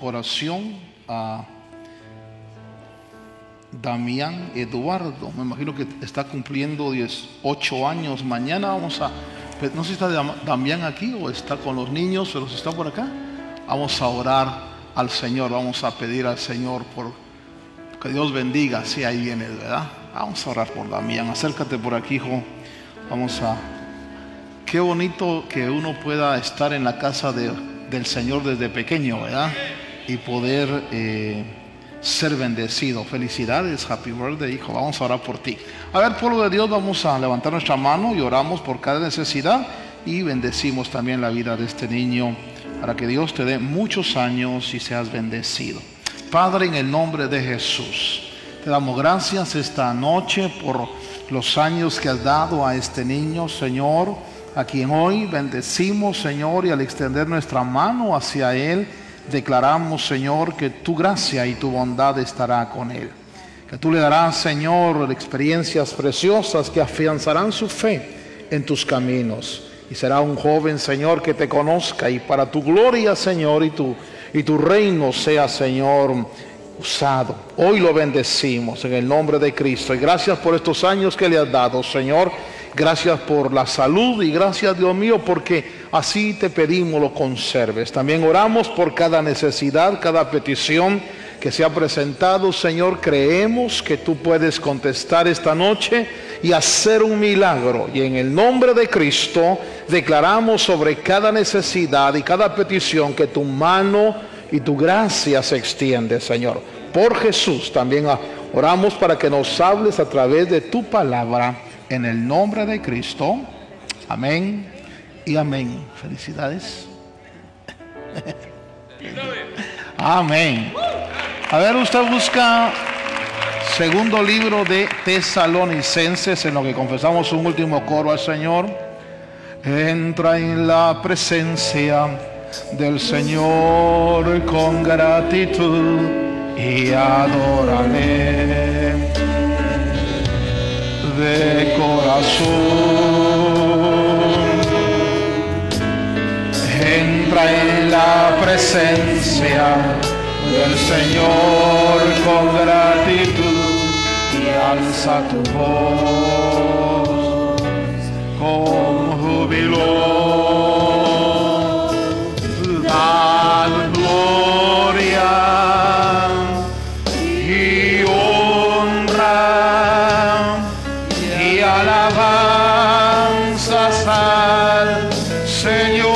oración a Damián Eduardo. Me imagino que está cumpliendo 18 años mañana. No sé si está Damián aquí o está con los niños, pero si está por acá, vamos a orar al Señor. Vamos a pedir al Señor por que Dios bendiga. Sí, ahí viene, ¿verdad? Vamos a orar por Damián. Acércate por aquí, hijo. Qué bonito que uno pueda estar en la casa del Señor desde pequeño, ¿verdad? Y poder ser bendecido. Felicidades, happy birthday, hijo. Vamos a orar por ti. A ver, pueblo de Dios, vamos a levantar nuestra mano y oramos por cada necesidad y bendecimos también la vida de este niño para que Dios te dé muchos años y seas bendecido. Padre, en el nombre de Jesús, te damos gracias esta noche por los años que has dado a este niño, Señor, a quien hoy bendecimos, Señor, y al extender nuestra mano hacia él, declaramos, Señor, que tu gracia y tu bondad estará con él. Que tú le darás, Señor, experiencias preciosas que afianzarán su fe en tus caminos. Y será un joven, Señor, que te conozca y para tu gloria, Señor, y tu reino sea, Señor, usado. Hoy lo bendecimos en el nombre de Cristo. Y gracias por estos años que le has dado, Señor. Gracias por la salud y gracias, Dios mío, porque así te pedimos lo conserves. También oramos por cada necesidad, cada petición que se ha presentado, Señor. Creemos que tú puedes contestar esta noche y hacer un milagro. Y en el nombre de Cristo declaramos sobre cada necesidad y cada petición que tu mano y tu gracia se extiende, Señor. Por Jesús también oramos para que nos hables a través de tu palabra. En el nombre de Cristo, amén y amén. Felicidades. Amén. A ver, usted busca segundo libro de Tesalonicenses, en lo que confesamos un último coro al Señor. Entra en la presencia del Señor con gratitud y adórale de corazón. Entra en la presencia del Señor con gratitud y alza tu voz con júbilo. Dad gloria y honra y alabanzas al Señor.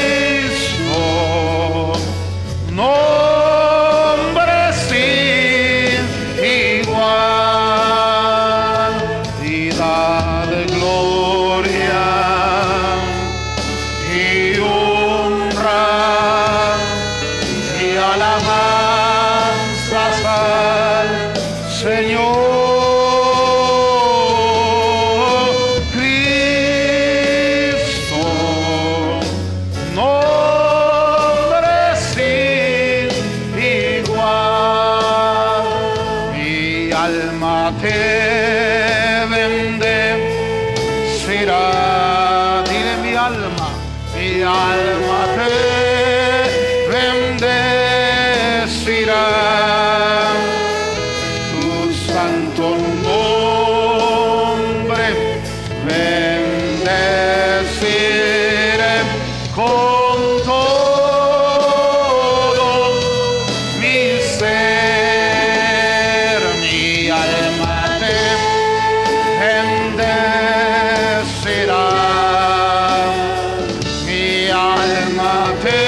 Cristo, nombre sin igual, y dad gloria y honra y alabanzas al Señor. Cristo, nombre sin igual. Mi alma te bendecirá. Dile mi alma te bendecirá. Tu santo nombre bendeciré con todo mi ser. Mi alma te bendecirá. Mi alma te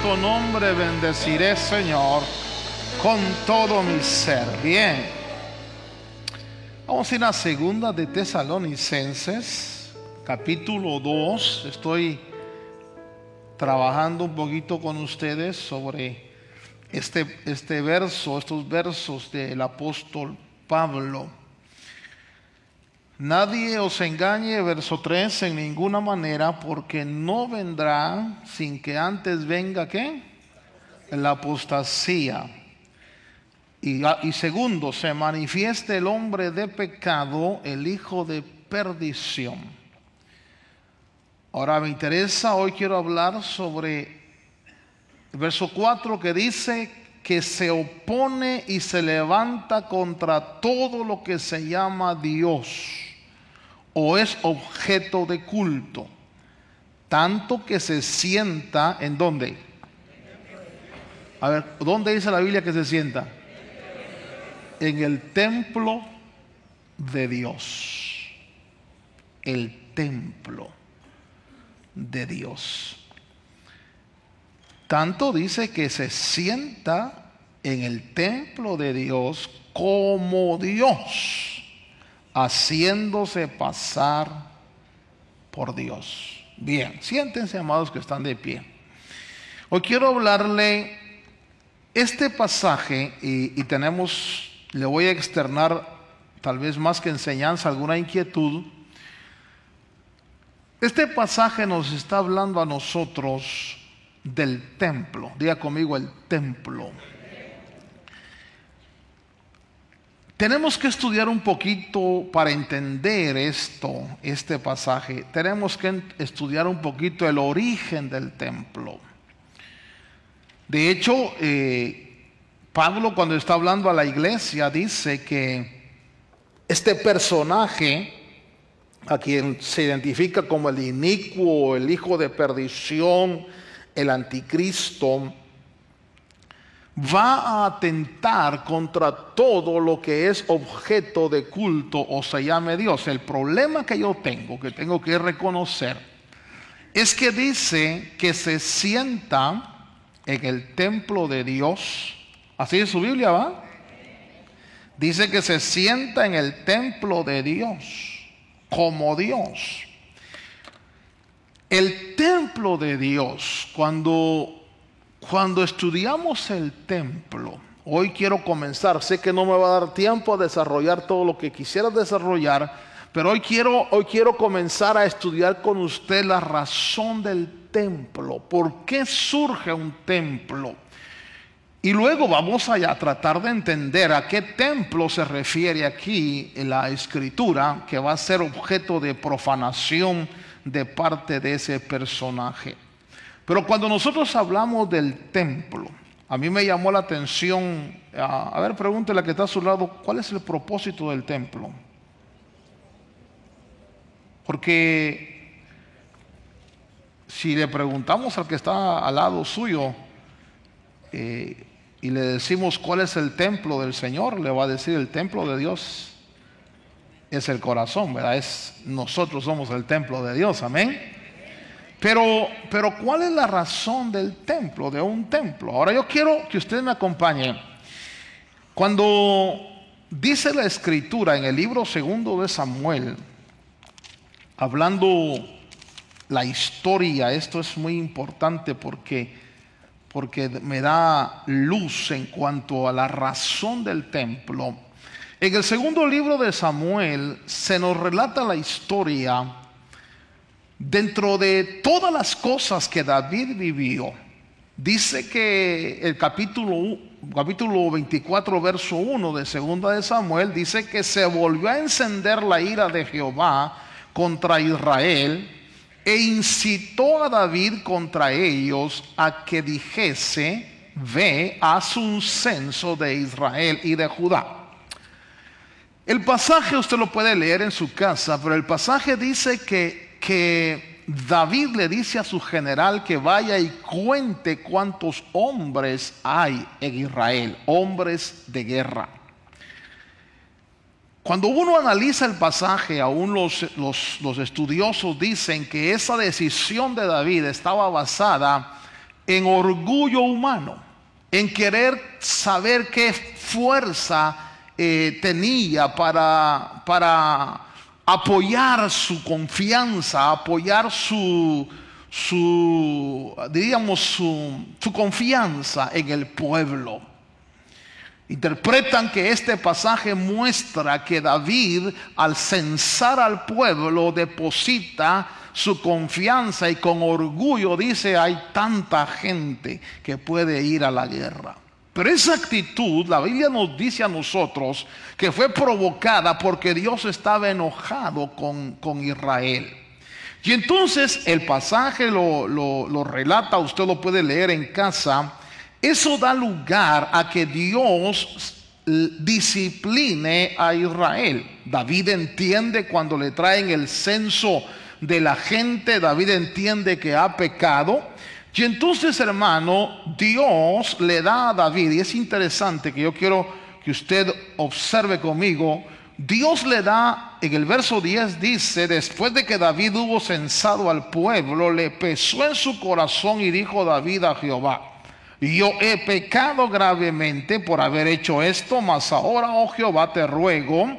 santo nombre bendeciré, Señor, con todo mi ser. Bien. Vamos a ir a segunda de Tesalonicenses, capítulo 2. Estoy trabajando un poquito con ustedes sobre este verso, estos versos del apóstol Pablo. Nadie os engañe, verso 3, en ninguna manera, porque no vendrá sin que antes venga, ¿qué? La apostasía. Y segundo, se manifieste el hombre de pecado, el hijo de perdición. Ahora me interesa, hoy quiero hablar sobre el verso 4 que dice que se opone y se levanta contra todo lo que se llama Dios o es objeto de culto, tanto que se sienta, ¿en dónde? A ver, ¿dónde dice la Biblia que se sienta? En el templo de Dios. El templo de Dios. Tanto dice que se sienta en el templo de Dios como Dios, haciéndose pasar por Dios. Bien, siéntense, amados, que están de pie. Hoy quiero hablarle este pasaje y le voy a externar, tal vez más que enseñanza, alguna inquietud. Este pasaje nos está hablando a nosotros del templo. Diga conmigo, el templo. Tenemos que estudiar un poquito para entender este pasaje. Tenemos que estudiar un poquito el origen del templo. De hecho, Pablo, cuando está hablando a la iglesia, dice que este personaje, a quien se identifica como el inicuo, el hijo de perdición, el anticristo, va a atentar contra todo lo que es objeto de culto o se llame Dios. El problema que yo tengo que reconocer, es que dice que se sienta en el templo de Dios. Así es su Biblia, ¿va? Dice que se sienta en el templo de Dios, como Dios. El templo de Dios, cuando estudiamos el templo, hoy quiero comenzar, sé que no me va a dar tiempo a desarrollar todo lo que quisiera desarrollar, pero hoy quiero comenzar a estudiar con usted la razón del templo, por qué surge un templo. Y luego vamos a tratar de entender a qué templo se refiere aquí en la escritura, que va a ser objeto de profanación de parte de ese personaje. Pero cuando nosotros hablamos del templo, a mí me llamó la atención, a ver, pregúntele a la que está a su lado, ¿cuál es el propósito del templo? Porque si le preguntamos al que está al lado suyo y le decimos cuál es el templo del Señor, le va a decir: el templo de Dios es el corazón, ¿verdad? Nosotros somos el templo de Dios, amén. Pero ¿cuál es la razón del templo, de un templo? Ahora yo quiero que usted me acompañe. Cuando dice la escritura en el libro 2 de Samuel, hablando la historia, esto es muy importante porque me da luz en cuanto a la razón del templo. En el 2 libro de Samuel se nos relata la historia. Dentro de todas las cosas que David vivió, dice que el capítulo 24, verso 1 de 2 de Samuel, dice que se volvió a encender la ira de Jehová contra Israel e incitó a David contra ellos a que dijese: ve, haz un censo de Israel y de Judá. El pasaje usted lo puede leer en su casa, pero el pasaje dice que David le dice a su general que vaya y cuente cuántos hombres hay en Israel, hombres de guerra. Cuando uno analiza el pasaje, aún los estudiosos dicen que esa decisión de David estaba basada en orgullo humano, en querer saber qué fuerza tenía para apoyar su confianza, apoyar su confianza en el pueblo. Interpretan que este pasaje muestra que David, al censar al pueblo, deposita su confianza y con orgullo dice: hay tanta gente que puede ir a la guerra. Pero esa actitud, la Biblia nos dice a nosotros que fue provocada porque Dios estaba enojado con Israel. Y entonces el pasaje lo relata, usted lo puede leer en casa. Eso da lugar a que Dios discipline a Israel. David entiende cuando le traen el censo de la gente, David entiende que ha pecado. Y entonces, hermano, Dios le da a David, y es interesante que yo quiero que usted observe conmigo, Dios le da, en el verso 10 dice: después de que David hubo censado al pueblo, le pesó en su corazón y dijo David a Jehová: yo he pecado gravemente por haber hecho esto, mas ahora, oh Jehová, te ruego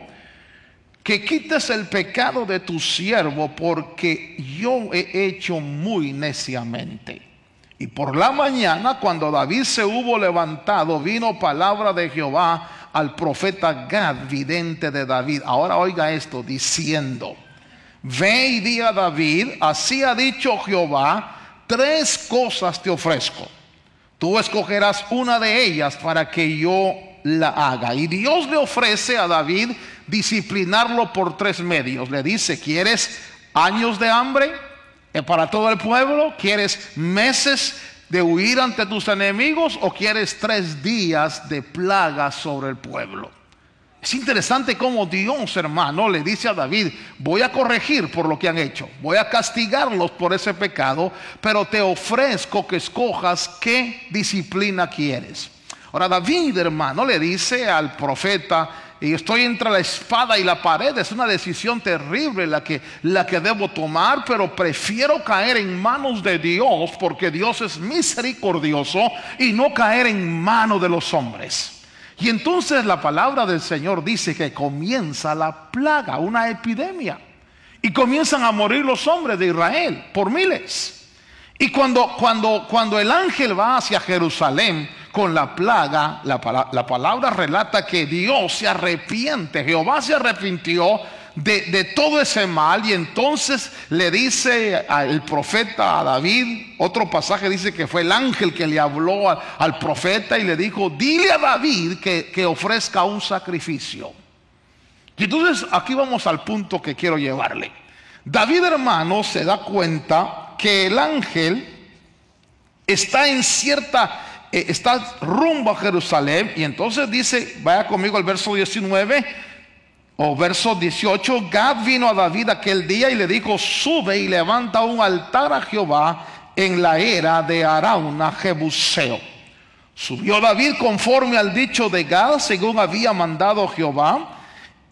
que quites el pecado de tu siervo, porque yo he hecho muy neciamente. Y por la mañana, cuando David se hubo levantado, vino palabra de Jehová al profeta Gad, vidente de David. Ahora oiga esto, diciendo: ve y di a David, así ha dicho Jehová, 3 cosas te ofrezco. Tú escogerás una de ellas para que yo la haga. Y Dios le ofrece a David disciplinarlo por 3 medios. Le dice: ¿quieres años de hambre para todo el pueblo? ¿Quieres meses de huir ante tus enemigos? ¿O quieres 3 días de plaga sobre el pueblo? Es interesante cómo Dios, hermano, le dice a David: voy a corregir por lo que han hecho, voy a castigarlos por ese pecado, pero te ofrezco que escojas qué disciplina quieres. Ahora David, hermano, le dice al profeta: y estoy entre la espada y la pared, es una decisión terrible la que debo tomar, pero prefiero caer en manos de Dios, porque Dios es misericordioso, y no caer en manos de los hombres. Y entonces la palabra del Señor dice que comienza la plaga, una epidemia, y comienzan a morir los hombres de Israel por miles. Y cuando el ángel va hacia Jerusalén con la plaga, la palabra relata que Dios se arrepiente, Jehová se arrepintió de todo ese mal, y entonces le dice al profeta a David, otro pasaje dice que fue el ángel que le habló al profeta y le dijo: dile a David que ofrezca un sacrificio. Y entonces aquí vamos al punto que quiero llevarle. David, hermano, se da cuenta que el ángel está está rumbo a Jerusalén, y entonces dice, vaya conmigo al verso 19 o verso 18: Gad vino a David aquel día y le dijo: sube y levanta un altar a Jehová en la era de Arauna Jebuseo. Subió David conforme al dicho de Gad, según había mandado Jehová.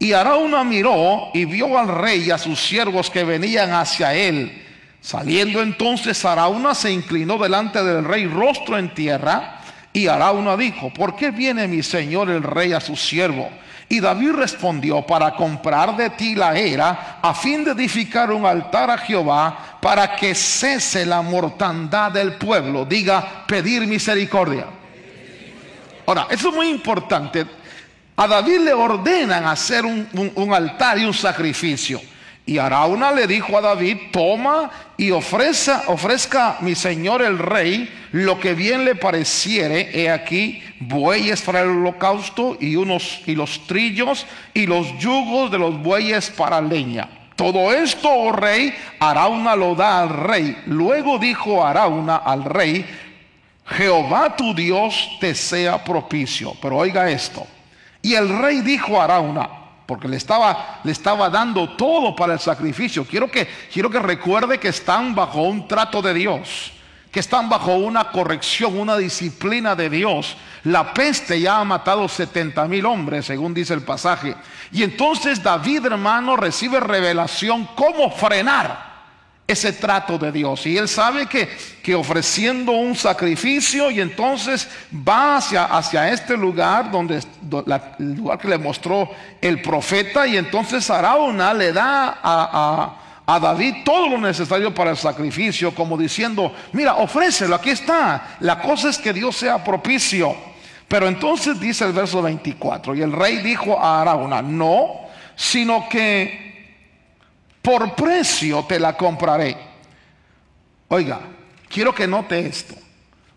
Y Arauna miró y vio al rey y a sus siervos que venían hacia él. Saliendo entonces Arauna, se inclinó delante del rey rostro en tierra. Y Arauna dijo: ¿por qué viene mi señor el rey a su siervo? Y David respondió: para comprar de ti la era, a fin de edificar un altar a Jehová, para que cese la mortandad del pueblo. Diga: pedir misericordia. Ahora, eso es muy importante. A David le ordenan hacer un altar y un sacrificio. Y Arauna le dijo a David: toma y ofrezca mi señor el rey lo que bien le pareciere. He aquí bueyes para el holocausto y los trillos y los yugos de los bueyes para leña. Todo esto, oh rey, Arauna lo da al rey. Luego dijo Arauna al rey: Jehová tu Dios te sea propicio. Pero oiga esto. Y el rey dijo a Arauna, porque le estaba dando todo para el sacrificio. Quiero que recuerde que están bajo un trato de Dios, que están bajo una corrección, una disciplina de Dios. La peste ya ha matado 70,000 hombres, según dice el pasaje. Y entonces David, hermano, recibe revelación cómo frenar ese trato de Dios. Y él sabe que ofreciendo un sacrificio, y entonces va hacia este lugar, el lugar que le mostró el profeta. Y entonces Araúna le da a David todo lo necesario para el sacrificio, como diciendo: mira, ofrécelo, aquí está. La cosa es que Dios sea propicio. Pero entonces dice el verso 24: y el rey dijo a Araúna: no, sino que por precio te la compraré. Oiga, quiero que note esto: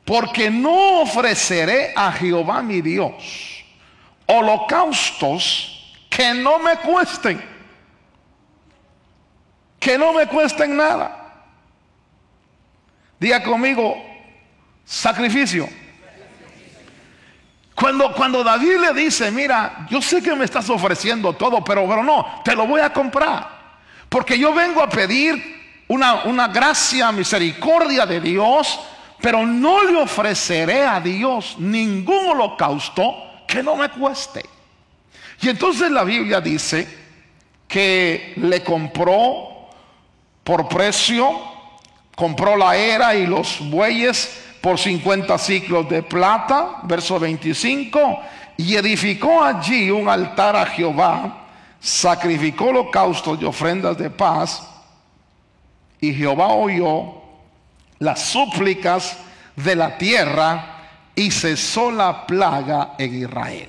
porque no ofreceré a Jehová mi Dios holocaustos que no me cuesten, nada. Diga conmigo: sacrificio. Cuando David le dice: mira, yo sé que me estás ofreciendo todo, pero no, te lo voy a comprar, porque yo vengo a pedir una gracia, misericordia de Dios, pero no le ofreceré a Dios ningún holocausto que no me cueste. Y entonces la Biblia dice que le compró por precio, compró la era y los bueyes por 50 siclos de plata, verso 25, y edificó allí un altar a Jehová, sacrificó holocaustos y ofrendas de paz, y Jehová oyó las súplicas de la tierra y cesó la plaga en Israel.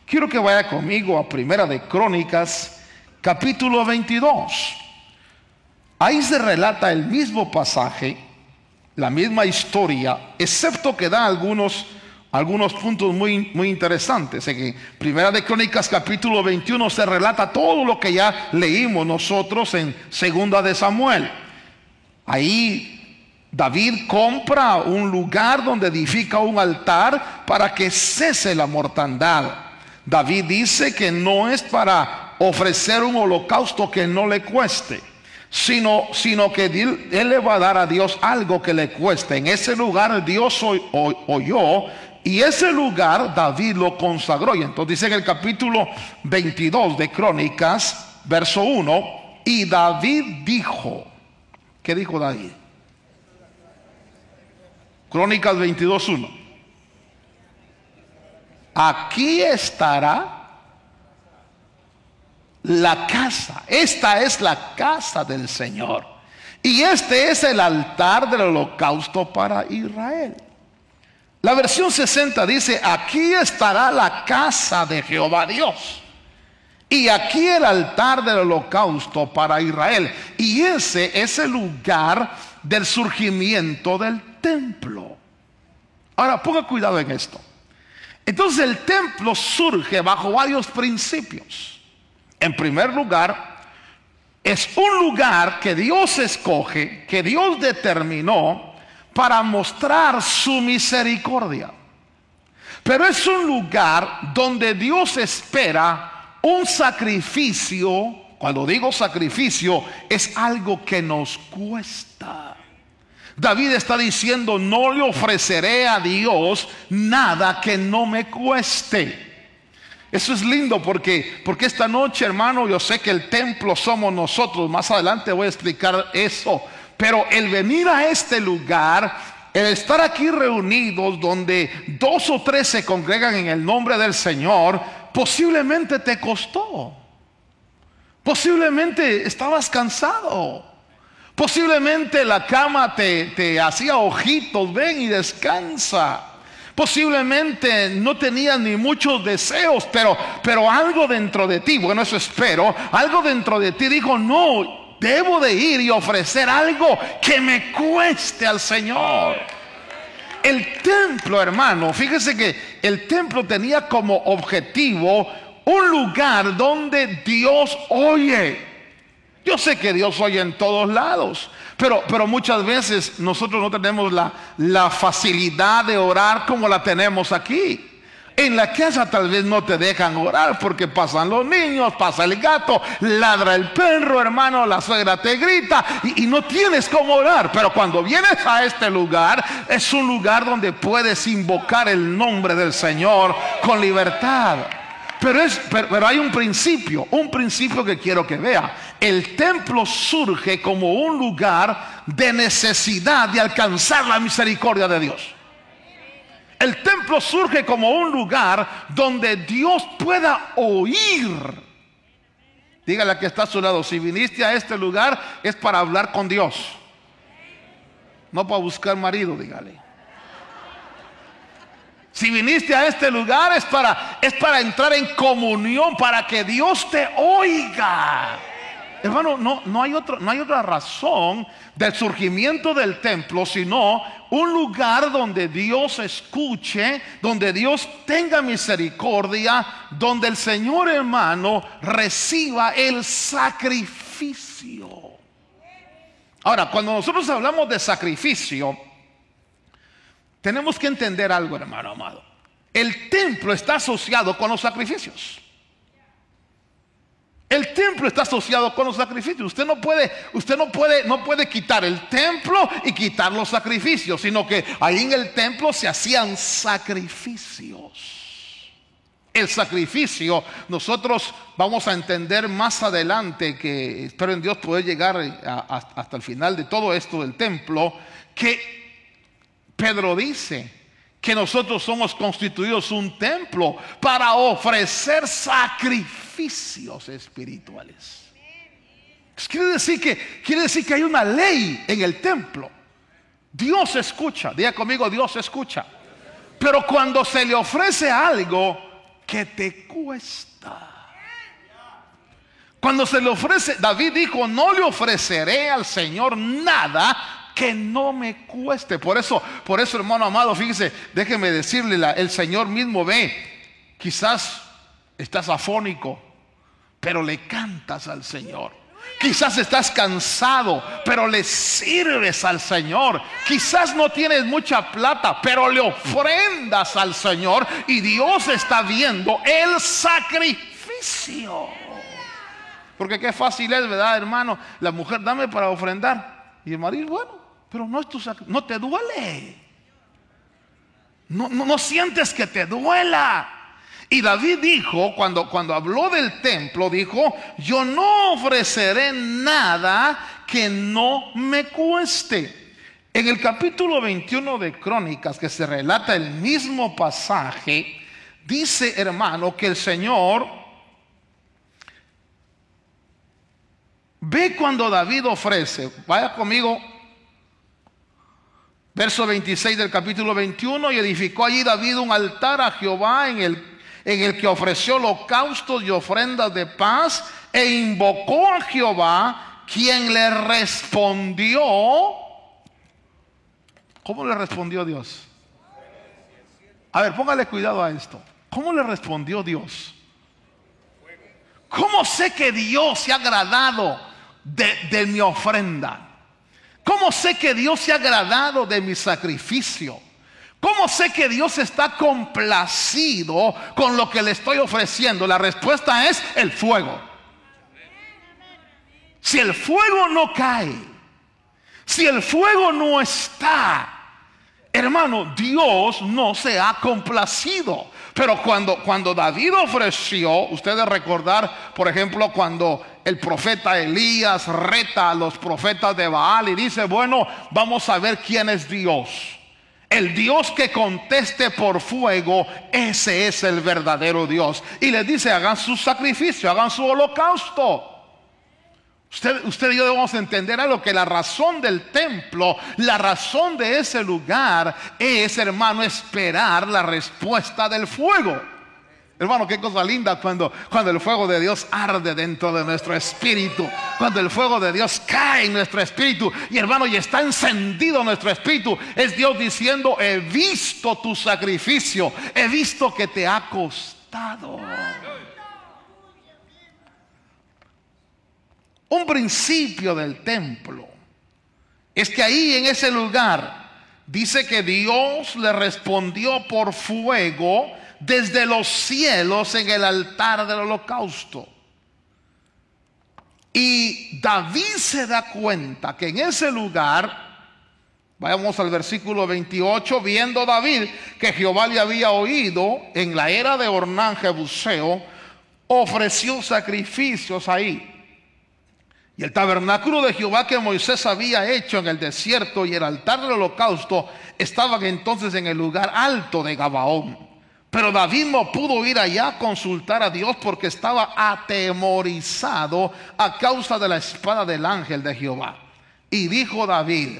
Quiero que vaya conmigo a Primera de Crónicas, capítulo 22. Ahí se relata el mismo pasaje, la misma historia, excepto que da algunos puntos muy interesantes. En Primera de Crónicas capítulo 21 se relata todo lo que ya leímos nosotros en Segunda de Samuel. Ahí David compra un lugar donde edifica un altar para que cese la mortandad. David dice que no es para ofrecer un holocausto que no le cueste, sino que él le va a dar a Dios algo que le cueste. En ese lugar Dios oyó, y ese lugar David lo consagró. Y entonces dice en el capítulo 22 de Crónicas, verso 1: y David dijo. ¿Qué dijo David? Crónicas 22:1: aquí estará la casa, esta es la casa del Señor, y este es el altar del holocausto para Israel. La versión 60 dice: aquí estará la casa de Jehová Dios, y aquí el altar del holocausto para Israel. Y ese es el lugar del surgimiento del templo. Ahora ponga cuidado en esto. Entonces el templo surge bajo varios principios. En primer lugar, es un lugar que Dios escoge, que Dios determinó para mostrar su misericordia. Pero es un lugar donde Dios espera un sacrificio. Cuando digo sacrificio, es algo que nos cuesta. David está diciendo: no le ofreceré a Dios nada que no me cueste. Eso es lindo porque esta noche, hermano, yo sé que el templo somos nosotros. Más adelante voy a explicar eso. Pero el venir a este lugar, el estar aquí reunidos donde 2 o 3 se congregan en el nombre del Señor, posiblemente te costó. Posiblemente estabas cansado. Posiblemente la cama te hacía ojitos: ven y descansa. Posiblemente no tenías ni muchos deseos, pero algo dentro de ti, bueno, eso espero, algo dentro de ti dijo: no, debo de ir y ofrecer algo que me cueste al Señor. El templo, hermano, fíjese que el templo tenía como objetivo un lugar donde Dios oye. Yo sé que Dios oye en todos lados, pero muchas veces nosotros no tenemos la facilidad de orar como la tenemos aquí. En la casa tal vez no te dejan orar porque pasan los niños, pasa el gato, ladra el perro, hermano, la suegra te grita y no tienes cómo orar. Pero cuando vienes a este lugar, es un lugar donde puedes invocar el nombre del Señor con libertad. Pero hay un principio que quiero que vea. El templo surge como un lugar de necesidad de alcanzar la misericordia de Dios. El templo surge como un lugar donde Dios pueda oír. Dígale a que está a su lado: si viniste a este lugar es para hablar con Dios, no para buscar marido. Dígale: si viniste a este lugar es para entrar en comunión, para que Dios te oiga. Hermano, no hay otra razón del surgimiento del templo sino un lugar donde Dios escuche, donde Dios tenga misericordia, donde el Señor, hermano, reciba el sacrificio. Ahora, cuando nosotros hablamos de sacrificio, tenemos que entender algo, hermano amado. El templo está asociado con los sacrificios. El templo está asociado con los sacrificios. Usted no puede quitar el templo y quitar los sacrificios, sino que ahí en el templo se hacían sacrificios. El sacrificio, nosotros vamos a entender más adelante, que espero en Dios poder llegar hasta el final de todo esto del templo, que Pedro dice que nosotros somos constituidos un templo para ofrecer sacrificios espirituales. Quiere decir que hay una ley en el templo. Dios escucha, diga conmigo: Dios escucha. Pero cuando se le ofrece algo que te cuesta, cuando se le ofrece, David dijo: no le ofreceré al Señor nada que no me cueste. Por eso, hermano amado, fíjese, déjeme decirle, el Señor mismo ve. Quizás estás afónico, pero le cantas al Señor. Quizás estás cansado, pero le sirves al Señor. Quizás no tienes mucha plata, pero le ofrendas al Señor, y Dios está viendo el sacrificio. Porque qué fácil es, ¿verdad, hermano? La mujer: dame para ofrendar. Y el marido: bueno, pero no es tu sacrificio. No te duele. No sientes que te duela. Y David dijo, cuando habló del templo, dijo: yo no ofreceré nada que no me cueste. En el capítulo 21 de Crónicas, que se relata el mismo pasaje, dice, hermano, que el Señor ve cuando David ofrece. Vaya conmigo, verso 26 del capítulo 21. Y edificó allí David un altar a Jehová en el que ofreció holocaustos y ofrendas de paz, e invocó a Jehová, quien le respondió. ¿Cómo le respondió Dios? A ver, póngale cuidado a esto. ¿Cómo le respondió Dios? ¿Cómo sé que Dios se ha agradado de mi ofrenda? ¿Cómo sé que Dios se ha agradado de mi sacrificio? ¿Cómo sé que Dios está complacido con lo que le estoy ofreciendo? La respuesta es el fuego. Si el fuego no cae, si el fuego no está, hermano, Dios no se ha complacido. Pero cuando David ofreció, ustedes recordar, por ejemplo, cuando el profeta Elías reta a los profetas de Baal y dice: bueno, vamos a ver quién es Dios. El Dios que conteste por fuego, ese es el verdadero Dios. Y les dice: hagan su sacrificio, hagan su holocausto. Usted y yo debemos entender algo, que la razón del templo, la razón de ese lugar es, hermano, esperar la respuesta del fuego. Hermano, qué cosa linda cuando el fuego de Dios arde dentro de nuestro espíritu, cuando el fuego de Dios cae en nuestro espíritu, y hermano, y está encendido nuestro espíritu. Es Dios diciendo: he visto tu sacrificio, he visto que te ha costado. Un principio del templo es que ahí en ese lugar dice que Dios le respondió por fuego desde los cielos en el altar del holocausto. Y David se da cuenta que en ese lugar Vayamos al versículo 28. Viendo David que Jehová le había oído en la era de Ornán Jebuseo, ofreció sacrificios ahí. Y el tabernáculo de Jehová que Moisés había hecho en el desierto y el altar del holocausto estaban entonces en el lugar alto de Gabaón. Pero David no pudo ir allá a consultar a Dios porque estaba atemorizado a causa de la espada del ángel de Jehová. Y dijo David: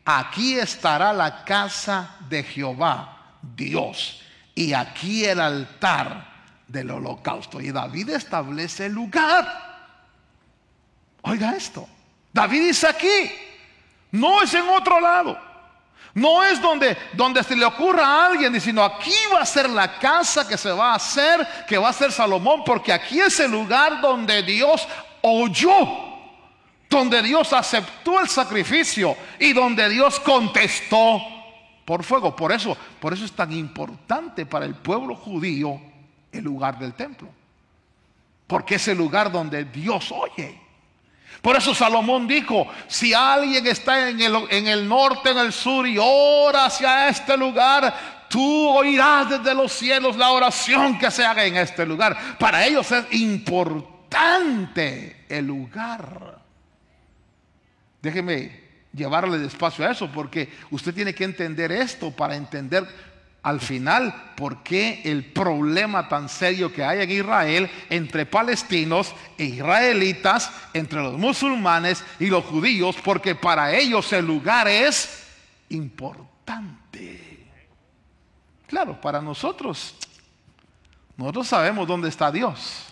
aquí estará la casa de Jehová Dios, y aquí el altar del holocausto. Y David establece el lugar. Oiga esto, David dice aquí, no es en otro lado, no es donde se le ocurra a alguien, sino aquí va a ser la casa que se va a hacer, que va a ser Salomón, porque aquí es el lugar donde Dios oyó, donde Dios aceptó el sacrificio y donde Dios contestó por fuego. Por eso es tan importante para el pueblo judío el lugar del templo, porque es el lugar donde Dios oye. Por eso Salomón dijo: si alguien está en el norte, en el sur, y ora hacia este lugar, tú oirás desde los cielos la oración que se haga en este lugar. Para ellos es importante el lugar. Déjeme llevarle despacio a eso, porque usted tiene que entender esto para entender al final por qué el problema tan serio que hay en Israel entre palestinos e israelitas, entre los musulmanes y los judíos, porque para ellos el lugar es importante. Claro, para nosotros sabemos dónde está Dios.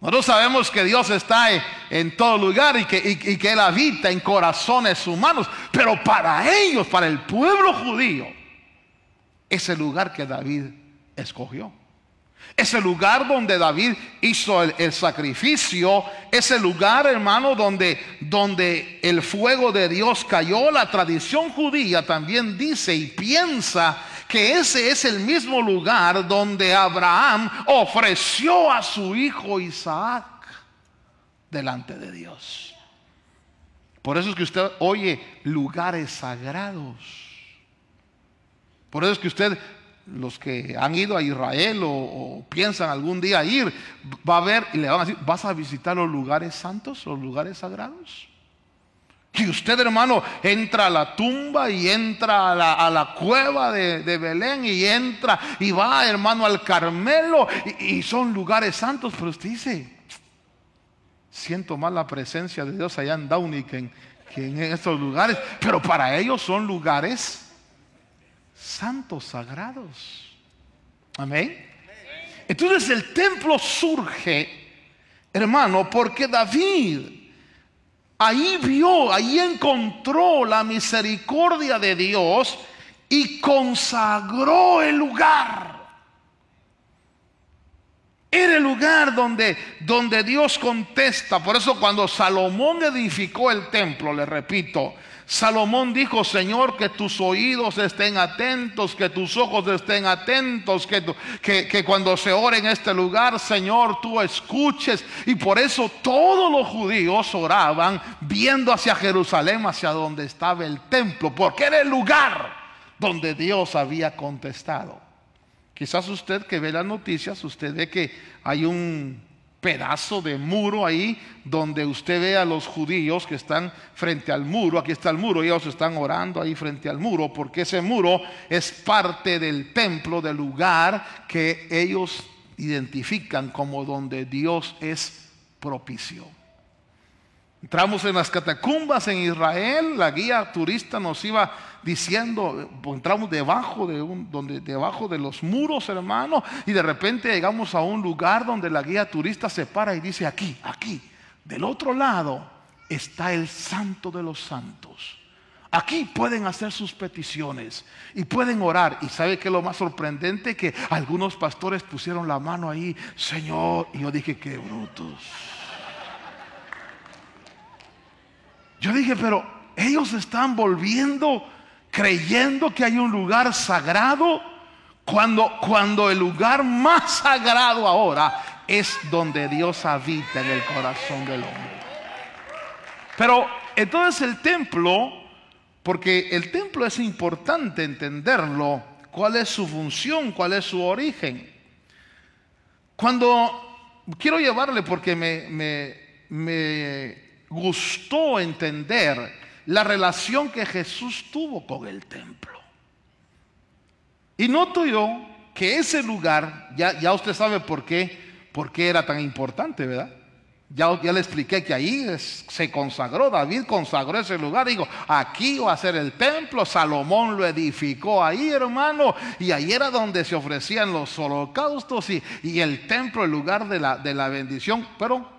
Nosotros sabemos que Dios está en todo lugar y que Él habita en corazones humanos. Pero para ellos, para el pueblo judío, es el lugar que David escogió. Es el lugar donde David hizo el sacrificio. Es el lugar, hermano, donde el fuego de Dios cayó. La tradición judía también dice y piensa que ese es el mismo lugar donde Abraham ofreció a su hijo Isaac delante de Dios. Por eso es que usted oye lugares sagrados. Por eso es que usted, los que han ido a Israel o piensan algún día ir, va a ver y le van a decir: ¿vas a visitar los lugares santos, los lugares sagrados? Que usted, hermano, entra a la tumba y entra a la cueva de Belén y entra y va, hermano, al Carmelo y son lugares santos. Pero usted dice: siento más la presencia de Dios allá en Downey que en estos lugares. Pero para ellos son lugares santos, sagrados. Amén. Entonces el templo surge, hermano, porque David ahí encontró la misericordia de Dios y consagró el lugar. Era el lugar donde Dios contesta. Por eso cuando Salomón edificó el templo, le repito, Salomón dijo: Señor, que tus oídos estén atentos, que tus ojos estén atentos, que cuando se ore en este lugar, Señor, tú escuches. Y por eso todos los judíos oraban viendo hacia Jerusalén, hacia donde estaba el templo, porque era el lugar donde Dios había contestado. Quizás usted que ve las noticias, usted ve que hay un pedazo de muro ahí donde usted ve a los judíos que están frente al muro. Aquí está el muro y ellos están orando ahí frente al muro, porque ese muro es parte del templo, del lugar que ellos identifican como donde Dios es propicio. Entramos en las catacumbas en Israel. La guía turista nos iba diciendo, entramos debajo de los muros, hermano, y de repente llegamos a un lugar donde la guía turista se para y dice: aquí, del otro lado está el Santo de los Santos. Aquí pueden hacer sus peticiones y pueden orar. Y ¿sabe qué es lo más sorprendente? Que algunos pastores pusieron la mano ahí: Señor. Y yo dije: qué brutos. Yo dije: pero ellos están volviendo, creyendo que hay un lugar sagrado, cuando el lugar más sagrado ahora es donde Dios habita, en el corazón del hombre. Pero entonces el templo porque el templo es importante entenderlo, cuál es su función, cuál es su origen. Cuando quiero llevarle, porque me gustó entender la relación que Jesús tuvo con el templo. Y noto yo que ese lugar, ya usted sabe por qué era tan importante, ¿verdad? Ya le expliqué que ahí se consagró, David consagró ese lugar. Digo, aquí va a ser el templo, Salomón lo edificó ahí, hermano. Y ahí era donde se ofrecían los holocaustos y el templo, el lugar de la bendición. Pero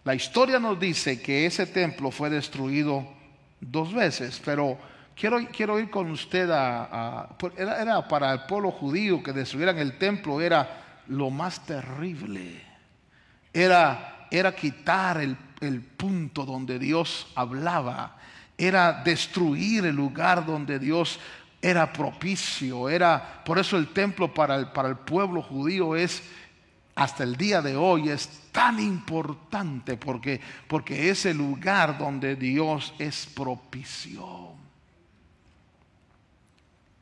la historia nos dice que ese templo fue destruido 2 veces. Pero quiero ir con usted era para el pueblo judío que destruyeran el templo, era lo más terrible. Era quitar el punto donde Dios hablaba, era destruir el lugar donde Dios era propicio. Por eso el templo para el pueblo judío hasta el día de hoy es tan importante, porque es el lugar donde Dios es propicio.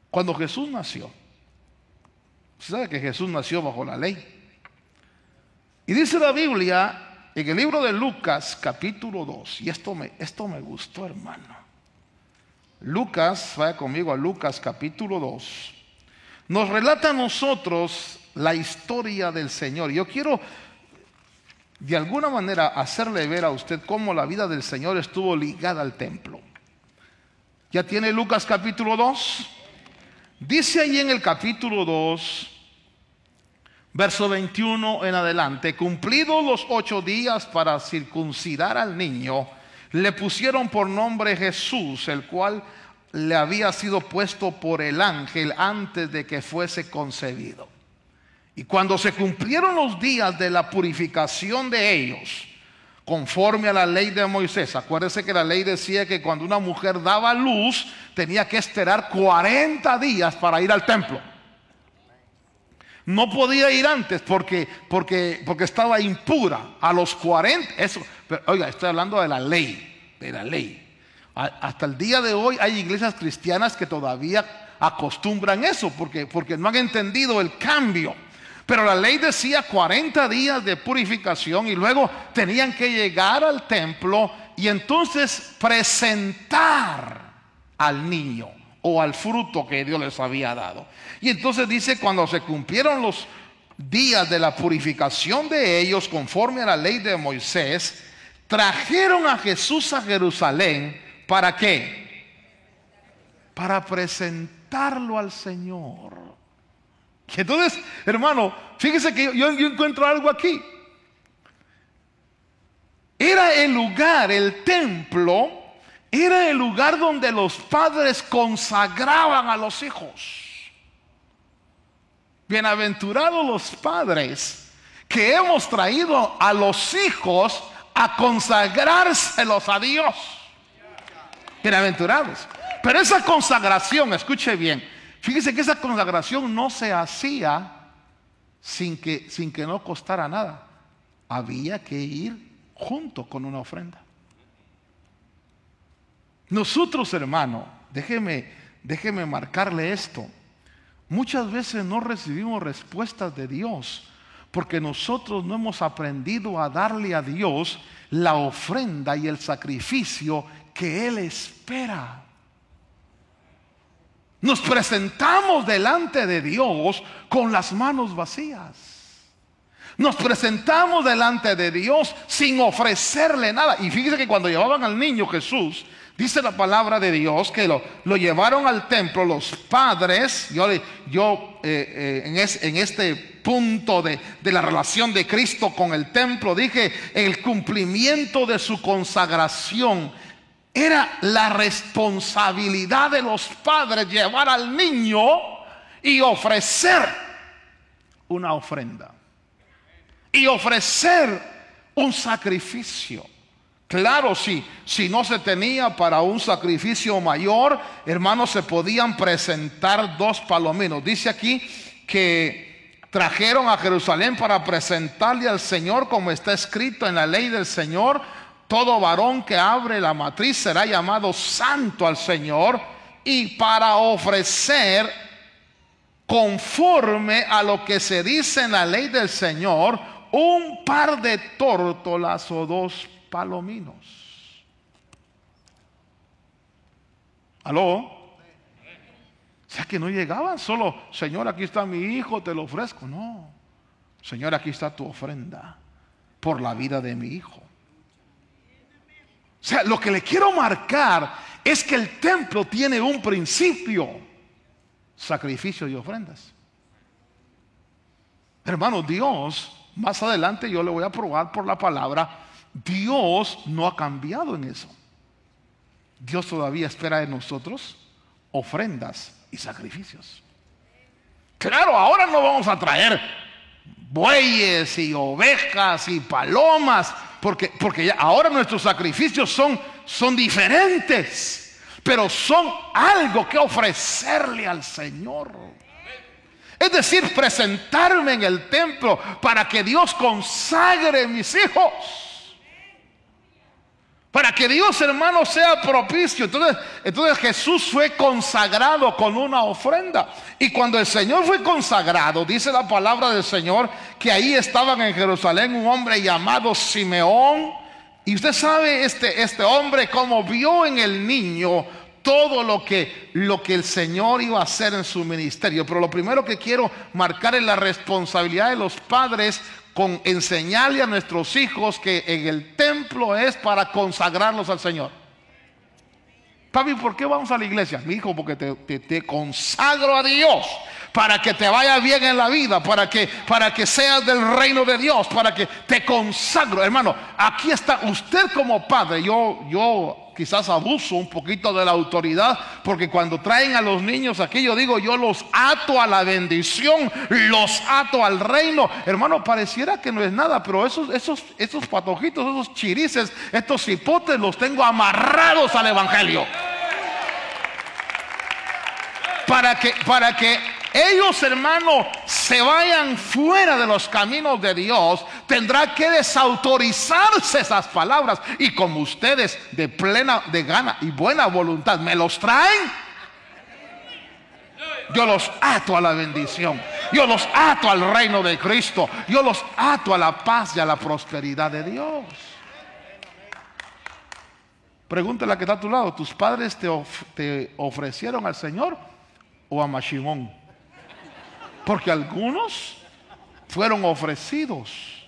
Cuando Jesús nació, ¿usted sabe que Jesús nació bajo la ley? Y dice la Biblia en el libro de Lucas capítulo 2, y esto me gustó, hermano. Lucas, vaya conmigo a Lucas capítulo 2. Nos relata a nosotros la historia del Señor. Yo quiero de alguna manera hacerle ver a usted cómo la vida del Señor estuvo ligada al templo. ¿Ya tiene Lucas capítulo 2? Dice ahí en el capítulo 2, verso 21 en adelante: cumplidos los 8 días para circuncidar al niño, le pusieron por nombre Jesús, el cual le había sido puesto por el ángel antes de que fuese concebido. Y cuando se cumplieron los días de la purificación de ellos, conforme a la ley de Moisés, acuérdese que la ley decía que cuando una mujer daba luz tenía que esperar 40 días para ir al templo. No podía ir antes porque estaba impura. A los 40, eso, pero, oiga, estoy hablando de la ley. Hasta el día de hoy hay iglesias cristianas que todavía acostumbran eso porque no han entendido el cambio. Pero la ley decía 40 días de purificación y luego tenían que llegar al templo y entonces presentar al niño o al fruto que Dios les había dado. Y entonces dice, cuando se cumplieron los días de la purificación de ellos conforme a la ley de Moisés, trajeron a Jesús a Jerusalén. ¿Para qué? Para presentarlo al Señor. Entonces, hermano, fíjese que yo encuentro algo aquí. Era el lugar, el templo, era el lugar donde los padres consagraban a los hijos. Bienaventurados los padres que hemos traído a los hijos a consagrárselos a Dios. Bienaventurados. Pero esa consagración, escuche bien, fíjese que esa consagración no se hacía sin que no costara nada. Había que ir junto con una ofrenda. Nosotros, hermano, déjeme marcarle esto. Muchas veces no recibimos respuestas de Dios porque nosotros no hemos aprendido a darle a Dios la ofrenda y el sacrificio que Él espera. Nos presentamos delante de Dios con las manos vacías. Nos presentamos delante de Dios sin ofrecerle nada. Y fíjese que cuando llevaban al niño Jesús, dice la palabra de Dios que lo llevaron al templo los padres. En este punto de la relación de Cristo con el templo, dije, el cumplimiento de su consagración era la responsabilidad de los padres llevar al niño y ofrecer una ofrenda y ofrecer un sacrificio. Claro, si no se tenía para un sacrificio mayor, hermanos, se podían presentar 2 palominos. Dice aquí que trajeron a Jerusalén para presentarle al Señor, como está escrito en la ley del Señor, todo varón que abre la matriz será llamado santo al Señor, y para ofrecer conforme a lo que se dice en la ley del Señor, un par de tórtolas o 2 palominos. ¿Aló? O sea que no llegaban solo, Señor, aquí está mi hijo, te lo ofrezco. No, Señor, aquí está tu ofrenda por la vida de mi hijo. O sea, lo que le quiero marcar es que el templo tiene un principio: sacrificio y ofrendas. Hermano, Dios, más adelante yo le voy a probar por la palabra, Dios no ha cambiado en eso. Dios todavía espera de nosotros ofrendas y sacrificios. Claro, ahora no vamos a traer bueyes y ovejas y palomas, porque ya ahora nuestros sacrificios son diferentes, pero son algo que ofrecerle al Señor. Es decir, presentarme en el templo para que Dios consagre mis hijos, para que Dios, hermano, sea propicio. Entonces Jesús fue consagrado con una ofrenda. Y cuando el Señor fue consagrado, dice la palabra del Señor, que ahí estaban en Jerusalén un hombre llamado Simeón. Y usted sabe, este hombre, como vio en el niño todo lo que el Señor iba a hacer en su ministerio. Pero lo primero que quiero marcar es la responsabilidad de los padres con enseñarle a nuestros hijos que en el templo es para consagrarlos al Señor. Papi, ¿por qué vamos a la iglesia? Mi hijo, porque te consagro a Dios, para que te vaya bien en la vida, para que seas del reino de Dios, para que te consagro. Hermano, aquí está usted como padre. Yo quizás abuso un poquito de la autoridad, porque cuando traen a los niños aquí, yo digo, yo los ato a la bendición, los ato al reino. Hermano, pareciera que no es nada, pero esos patojitos, esos chirices, estos cipotes, los tengo amarrados al evangelio, para que ellos, hermano, se vayan fuera de los caminos de Dios. Tendrá que desautorizarse esas palabras. Y como ustedes de gana y buena voluntad me los traen, yo los ato a la bendición, yo los ato al reino de Cristo, yo los ato a la paz y a la prosperidad de Dios. Pregúntale a que está a tu lado: ¿tus padres te ofrecieron al Señor o a Mashimón? Porque algunos fueron ofrecidos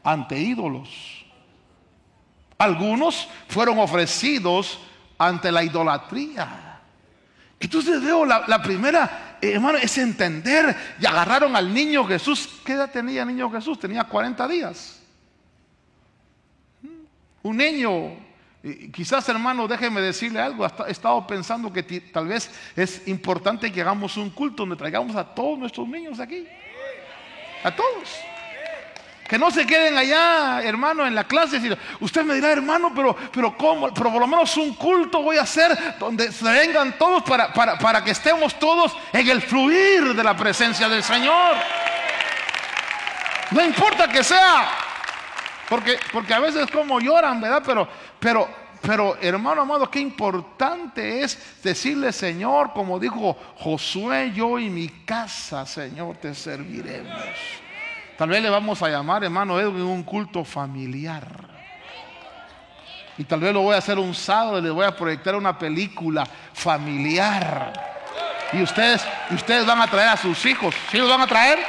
ante ídolos. Algunos fueron ofrecidos ante la idolatría. Entonces veo la primera, hermano, es entender. Y agarraron al niño Jesús. ¿Qué edad tenía el niño Jesús? Tenía 40 días. Un niño. Quizás, hermano, déjeme decirle algo. He estado pensando que tal vez es importante que hagamos un culto donde traigamos a todos nuestros niños aquí. A todos. Que no se queden allá, hermano, en la clase. Usted me dirá, hermano, pero ¿cómo? Pero por lo menos un culto voy a hacer donde se vengan todos para que estemos todos en el fluir de la presencia del Señor. No importa que sea, porque a veces como lloran, ¿verdad? Pero hermano amado, qué importante es decirle: Señor, como dijo Josué, yo y mi casa, Señor, te serviremos. Tal vez le vamos a llamar, hermano Edwin, un culto familiar. Y tal vez lo voy a hacer un sábado y le voy a proyectar una película familiar. Y ustedes van a traer a sus hijos. ¿Sí los van a traer?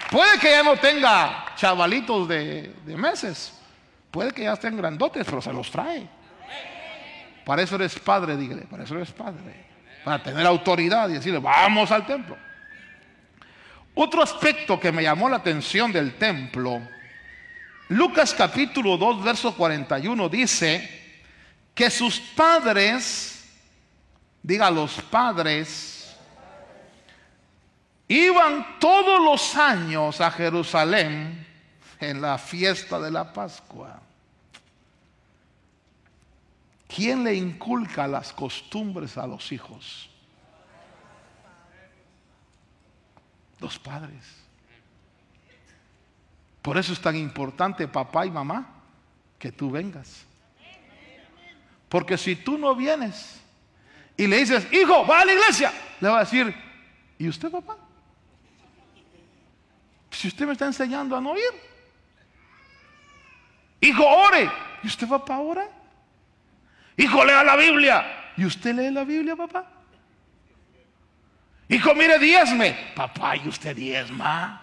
Puede que ya no tenga chavalitos de meses. Puede que ya estén grandotes, pero se los trae. Para eso eres padre, dígale. Para eso eres padre. Para tener autoridad y decirle: vamos al templo. Otro aspecto que me llamó la atención del templo, Lucas capítulo 2, verso 41, dice que sus padres, diga los padres, iban todos los años a Jerusalén en la fiesta de la Pascua. ¿Quién le inculca las costumbres a los hijos? Los padres. Por eso es tan importante, papá y mamá, que tú vengas. Porque si tú no vienes y le dices, hijo, va a la iglesia, le va a decir, ¿y usted, papá? Si usted me está enseñando a no ir. Hijo, ore, ¿y usted, papá, ora? Hijo, lea la Biblia, ¿y usted lee la Biblia, papá? Hijo, mire, diezme, papá, ¿y usted diezma?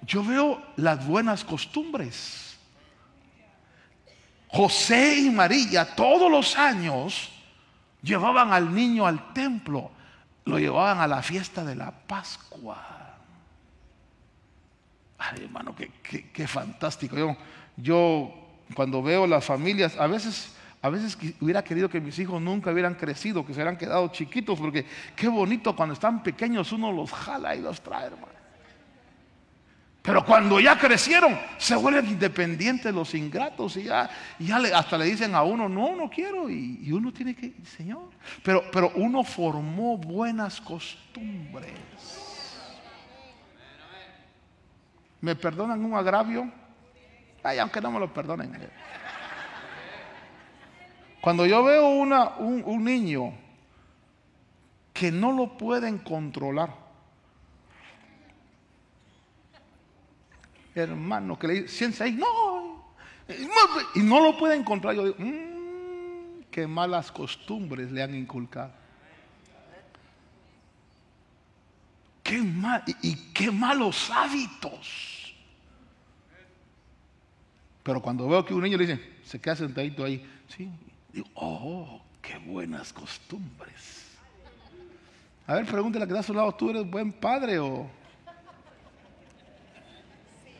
Yo veo las buenas costumbres. José y María todos los años llevaban al niño al templo, lo llevaban a la fiesta de la Pascua. Ay, hermano, qué fantástico. Yo cuando veo las familias, a veces hubiera querido que mis hijos nunca hubieran crecido, que se hubieran quedado chiquitos, porque qué bonito cuando están pequeños uno los jala y los trae, hermano. Pero cuando ya crecieron, se vuelven independientes los ingratos y ya hasta le dicen a uno, no quiero, y uno tiene que, Señor. Pero uno formó buenas costumbres. ¿Me perdonan un agravio? Ay, aunque no me lo perdonen. Cuando yo veo un niño que no lo pueden controlar, hermano, que le dice, siéntese ahí, y no lo pueden controlar, yo digo, qué malas costumbres le han inculcado. Qué malos hábitos. Pero cuando veo que un niño le dice, se queda sentadito ahí, sí, digo, oh, qué buenas costumbres. A ver, pregúntale a que está a su lado, ¿tú eres buen padre o...?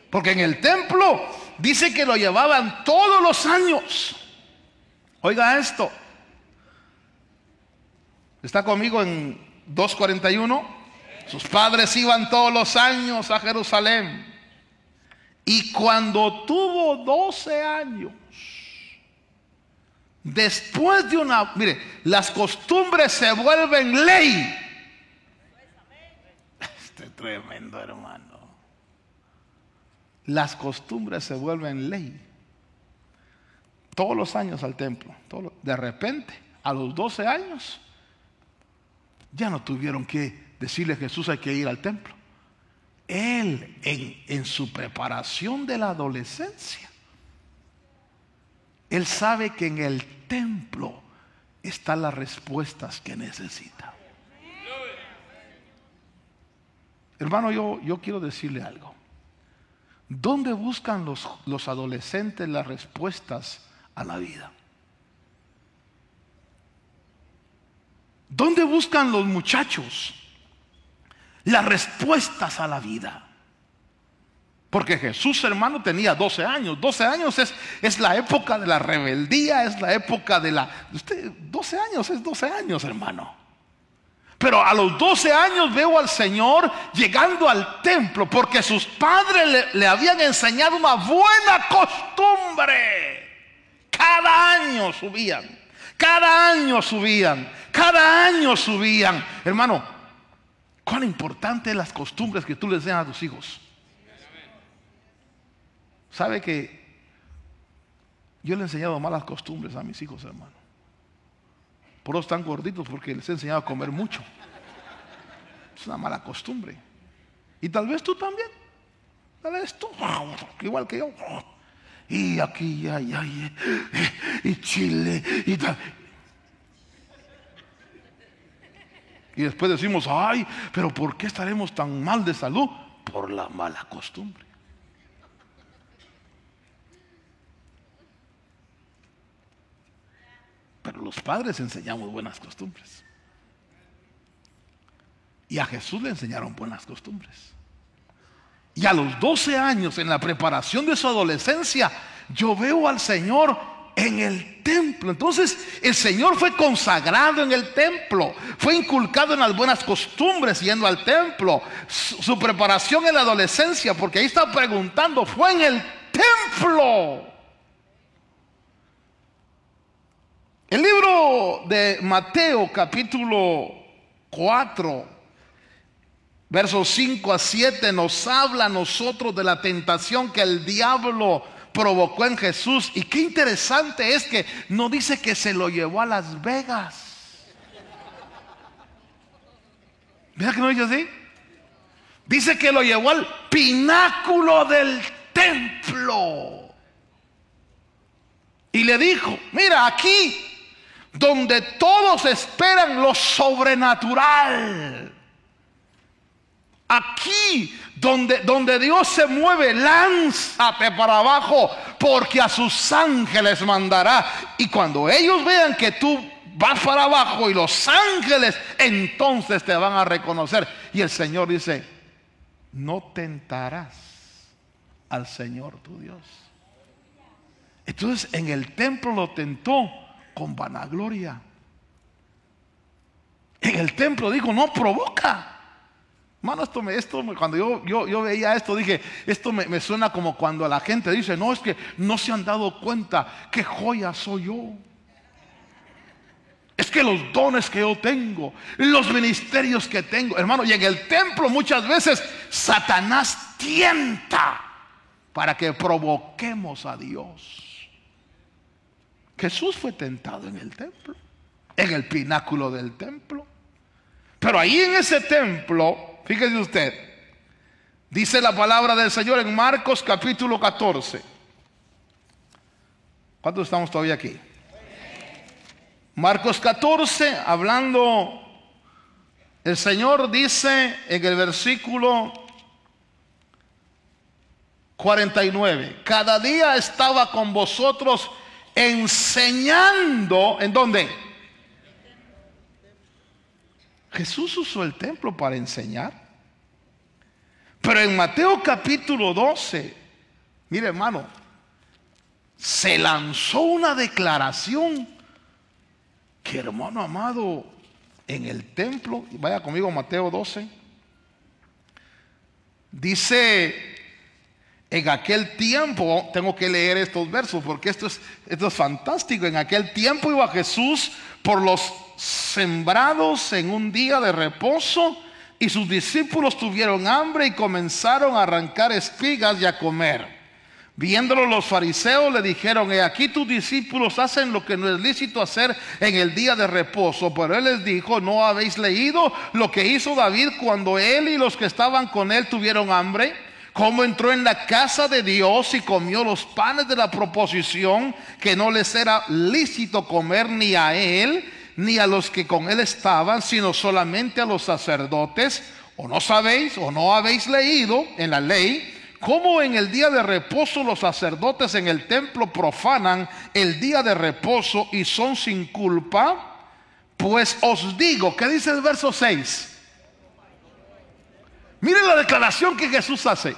Porque en el templo dice que lo llevaban todos los años. Oiga esto. ¿Está conmigo en 2:41? Sus padres iban todos los años a Jerusalén. Y cuando tuvo 12 años, después de mire, las costumbres se vuelven ley. Este es tremendo, hermano. Las costumbres se vuelven ley. Todos los años al templo. De repente, a los 12 años, ya no tuvieron que decirle a Jesús hay que ir al templo. Él, en su preparación de la adolescencia, él sabe que en el templo están las respuestas que necesita. Hermano, yo quiero decirle algo. ¿Dónde buscan los adolescentes las respuestas a la vida? ¿Dónde buscan los muchachos las respuestas a la vida? Porque Jesús, hermano, tenía 12 años. 12 años es la época de la rebeldía, es la época de 12 años es 12 años, hermano. Pero a los 12 años veo al Señor llegando al templo porque sus padres le habían enseñado una buena costumbre. Cada año subían, cada año subían, cada año subían. Hermano, cuán importante es las costumbres que tú les enseñas a tus hijos. ¿Sabe que yo le he enseñado malas costumbres a mis hijos, hermano? Por eso están gorditos, porque les he enseñado a comer mucho. Es una mala costumbre. Y tal vez tú también. Tal vez tú, igual que yo. Y aquí, y chile, y tal. Y después decimos, ay, pero ¿por qué estaremos tan mal de salud? Por la mala costumbre. Pero los padres enseñamos buenas costumbres. Y a Jesús le enseñaron buenas costumbres. Y a los 12 años, en la preparación de su adolescencia, yo veo al Señor en el templo. Entonces el Señor fue consagrado en el templo, fue inculcado en las buenas costumbres yendo al templo. Su preparación en la adolescencia, porque ahí está preguntando, fue en el templo. El libro de Mateo capítulo 4 Versos 5 a 7 nos habla a nosotros de la tentación que el diablo provocó en Jesús. Y qué interesante es que no dice que se lo llevó a Las Vegas. ¿Verdad que no dice así? Dice que lo llevó al pináculo del templo. Y le dijo: mira, aquí donde todos esperan lo sobrenatural, aquí donde Dios se mueve, lánzate para abajo, porque a sus ángeles mandará. Y cuando ellos vean que tú vas para abajo y los ángeles, entonces te van a reconocer. Y el Señor dice: no tentarás al Señor tu Dios. Entonces en el templo lo tentó con vanagloria. En el templo dijo: no provoca. Mano, cuando yo veía esto, dije: esto me suena como cuando la gente dice: no, es que no se han dado cuenta qué joya soy yo. Es que los dones que yo tengo, los ministerios que tengo, hermano. Y en el templo muchas veces Satanás tienta para que provoquemos a Dios. Jesús fue tentado en el templo, en el pináculo del templo. Pero ahí en ese templo, fíjese usted, dice la palabra del Señor en Marcos capítulo 14. ¿Cuántos estamos todavía aquí? Marcos 14, hablando, el Señor dice en el versículo 49: cada día estaba con vosotros enseñando. ¿En dónde? Jesús usó el templo para enseñar. Pero en Mateo capítulo 12, mire, hermano, se lanzó una declaración que, hermano amado, en el templo, vaya conmigo a Mateo 12, dice: en aquel tiempo, tengo que leer estos versos porque esto es fantástico. En aquel tiempo iba Jesús por los sembrados en un día de reposo, y sus discípulos tuvieron hambre y comenzaron a arrancar espigas y a comer. Viéndolo los fariseos le dijeron: he aquí tus discípulos hacen lo que no es lícito hacer en el día de reposo. Pero él les dijo: ¿no habéis leído lo que hizo David cuando él y los que estaban con él tuvieron hambre? Cómo entró en la casa de Dios y comió los panes de la proposición, que no les era lícito comer ni a él ni a los que con él estaban, sino solamente a los sacerdotes. ¿O no sabéis o no habéis leído en la ley cómo en el día de reposo los sacerdotes en el templo profanan el día de reposo y son sin culpa? Pues os digo, ¿qué dice el verso 6? Miren la declaración que Jesús hace.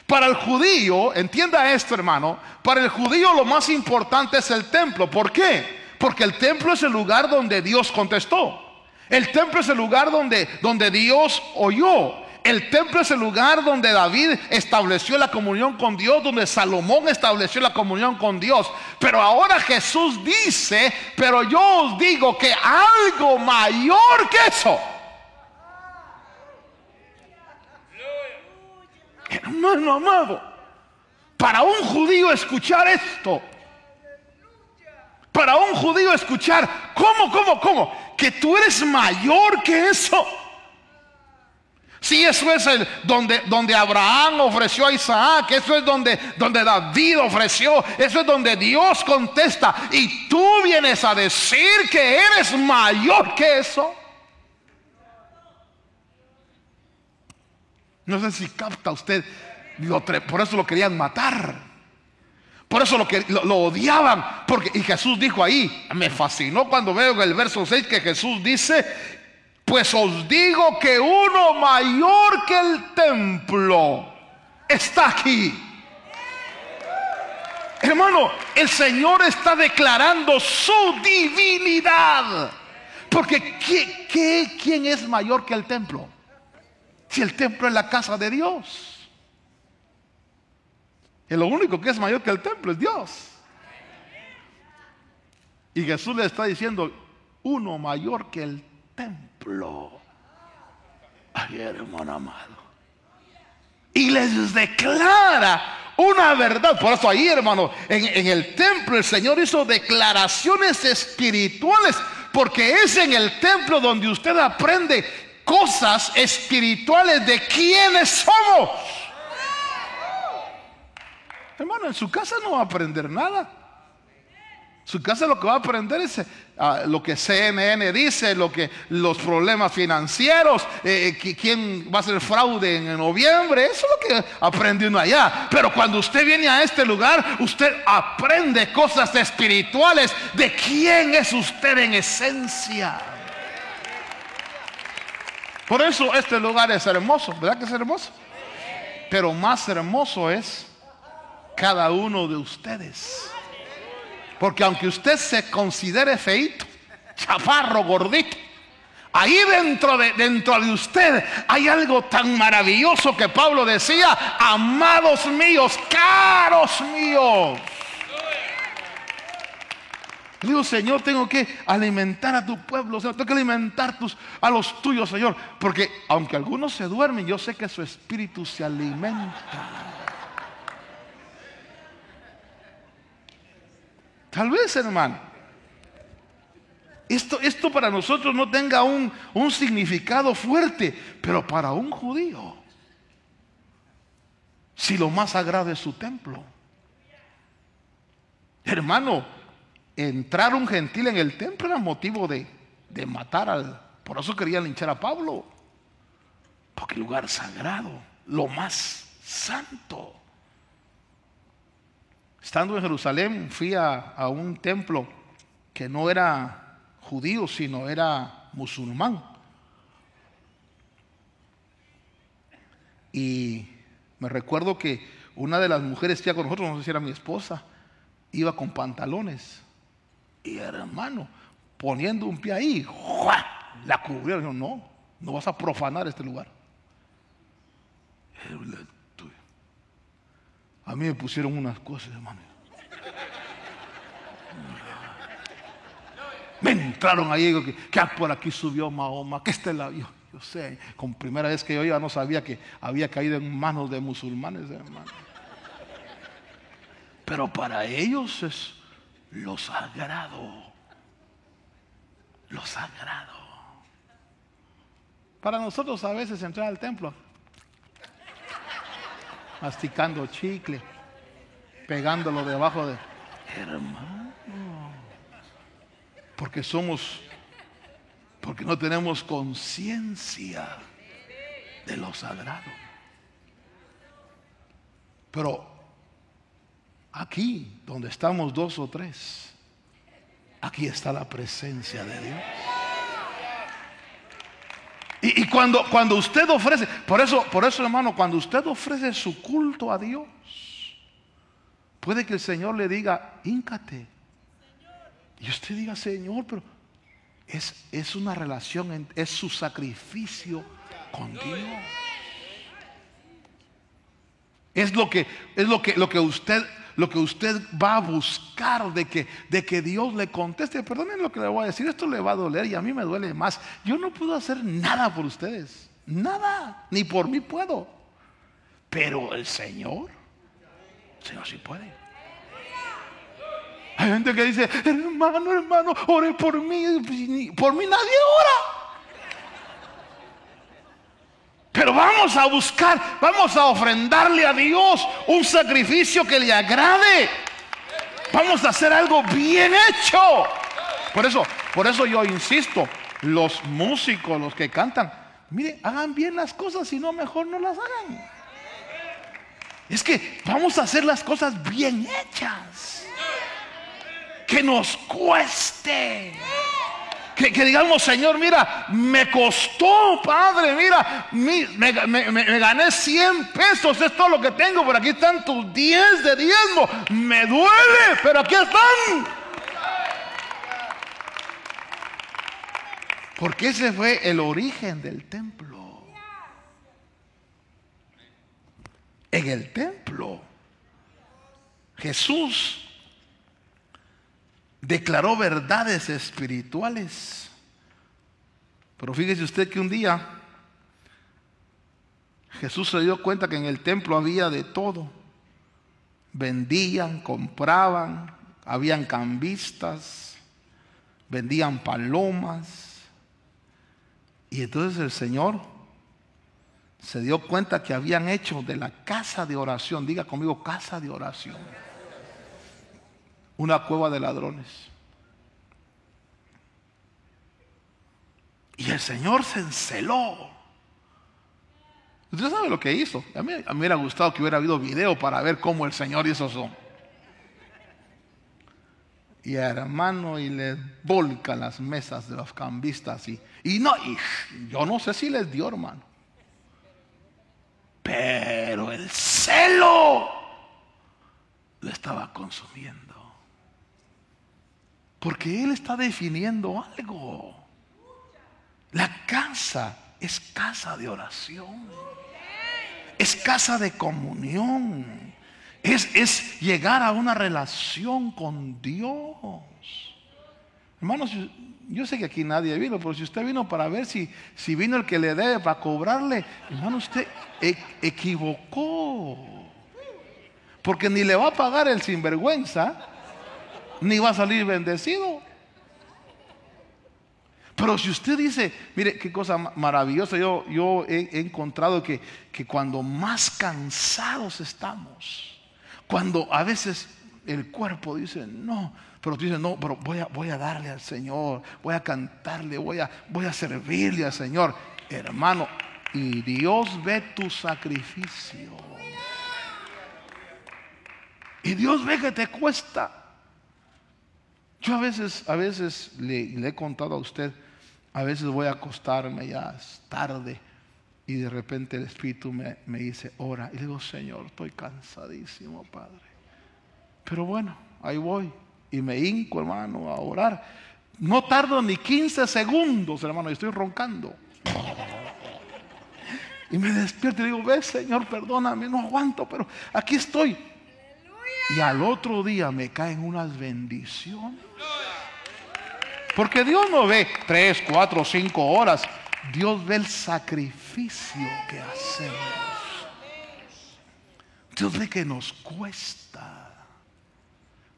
Para el judío, entienda esto, hermano, para el judío lo más importante es el templo. ¿Por qué? Porque el templo es el lugar donde Dios contestó. El templo es el lugar donde Dios oyó. El templo es el lugar donde David estableció la comunión con Dios, donde Salomón estableció la comunión con Dios. Pero ahora Jesús dice: pero yo os digo que algo mayor que eso. Hermano amado, para un judío escuchar esto, para un judío escuchar: ¿cómo? Que tú eres mayor que eso. Si eso es donde Abraham ofreció a Isaac, eso es donde David ofreció, eso es donde Dios contesta, y tú vienes a decir que eres mayor que eso. No sé si capta usted, por eso lo querían matar, por eso lo odiaban, y Jesús dijo ahí, me fascinó cuando veo en el verso 6 que Jesús dice: pues os digo que uno mayor que el templo está aquí. Hermano, el Señor está declarando su divinidad, porque ¿quién es mayor que el templo? Si el templo es la casa de Dios, y lo único que es mayor que el templo es Dios. Y Jesús le está diciendo: uno mayor que el templo. Ay, hermano amado. Y les declara una verdad. Por eso ahí, hermano, en el templo el Señor hizo declaraciones espirituales, porque es en el templo donde usted aprende cosas espirituales de quiénes somos. Hermano, en su casa no va a aprender nada. Su casa lo que va a aprender es lo que CNN dice, los problemas financieros, quién va a hacer fraude en noviembre. Eso es lo que aprende uno allá. Pero cuando usted viene a este lugar, usted aprende cosas espirituales de quién es usted en esencia. Por eso este lugar es hermoso, ¿verdad que es hermoso? Pero más hermoso es cada uno de ustedes. Porque aunque usted se considere feíto, chaparro, gordito, ahí dentro de usted hay algo tan maravilloso que Pablo decía: amados míos, caros míos. Digo, Señor, tengo que alimentar a tu pueblo, Señor, tengo que alimentar a los tuyos, Señor. Porque aunque algunos se duermen, yo sé que su espíritu se alimenta. Tal vez, hermano, esto para nosotros no tenga un significado fuerte, pero para un judío, si lo más sagrado es su templo. Hermano, entrar un gentil en el templo era motivo de matar por eso querían linchar a Pablo, porque el lugar sagrado, lo más santo. Estando en Jerusalén, fui a un templo que no era judío, sino era musulmán. Y me recuerdo que una de las mujeres que iba con nosotros, no sé si era mi esposa, iba con pantalones. Y hermano, poniendo un pie ahí, ¡juá!, la cubrieron. No vas a profanar este lugar. A mí me pusieron unas cosas, hermano. Me entraron ahí, digo, que por aquí subió Mahoma, que este la vio. Yo sé, con primera vez que yo iba no sabía que había caído en manos de musulmanes, hermano. Pero para ellos es lo sagrado. Lo sagrado. Para nosotros a veces entrar al templo masticando chicle, pegándolo debajo de... Hermano, porque no tenemos conciencia de lo sagrado. Pero aquí, donde estamos dos o tres, aquí está la presencia de Dios. Y cuando usted ofrece, por eso, hermano, cuando usted ofrece su culto a Dios, puede que el Señor le diga: híncate. Y usted diga: Señor, pero es una relación, es su sacrificio con Dios. Es lo que usted va a buscar de que Dios le conteste. Perdonen lo que le voy a decir, esto le va a doler y a mí me duele más. Yo no puedo hacer nada por ustedes, nada, ni por mí puedo. Pero el Señor sí puede. Hay gente que dice: hermano, ore por mí. Por mí nadie ora. Pero vamos a buscar, vamos a ofrendarle a Dios un sacrificio que le agrade. Vamos a hacer algo bien hecho. Por eso yo insisto, los músicos, los que cantan, miren, hagan bien las cosas, si no, mejor no las hagan. Es que vamos a hacer las cosas bien hechas, que nos cueste. Que digamos: Señor, mira, me costó, Padre, mira, me gané 100 pesos, es todo lo que tengo, pero aquí están tus 10 de diezmo. Me duele, pero aquí están. Porque ese fue el origen del templo. En el templo, Jesús declaró verdades espirituales. Pero fíjese usted que un día Jesús se dio cuenta que en el templo había de todo. Vendían, compraban, habían cambistas, vendían palomas. Y entonces el Señor se dio cuenta que habían hecho de la casa de oración, diga conmigo, casa de oración, una cueva de ladrones. Y el Señor se enceló. Usted sabe lo que hizo. A mí me hubiera gustado que hubiera habido video para ver cómo el Señor hizo eso. Y hermano, y les volca las mesas de los cambistas. Y yo no sé si les dio, hermano. Pero el celo lo estaba consumiendo. Porque Él está definiendo algo. La casa es casa de oración. Es casa de comunión. Es llegar a una relación con Dios. Hermanos, yo sé que aquí nadie vino, pero si usted vino para ver si vino el que le debe para cobrarle, hermano, usted equivocó. Porque ni le va a pagar el sinvergüenza, ni va a salir bendecido. Pero si usted dice, mire qué cosa maravillosa, yo he encontrado que cuando más cansados estamos, cuando a veces el cuerpo dice no, pero tú dices no, pero voy a darle al Señor, voy a cantarle, voy a servirle al Señor, hermano, y Dios ve tu sacrificio, y Dios ve que te cuesta. Yo a veces le he contado a usted, a veces voy a acostarme, ya es tarde, y de repente el Espíritu me dice, ora. Y le digo, Señor, estoy cansadísimo, Padre. Pero bueno, ahí voy. Y me hinco, hermano, a orar. No tardo ni 15 segundos, hermano, y estoy roncando. Y me despierto y digo, ve, Señor, perdóname, no aguanto, pero aquí estoy. Y al otro día me caen unas bendiciones. Porque Dios no ve 3, 4, 5 horas. Dios ve el sacrificio que hacemos. Dios ve que nos cuesta.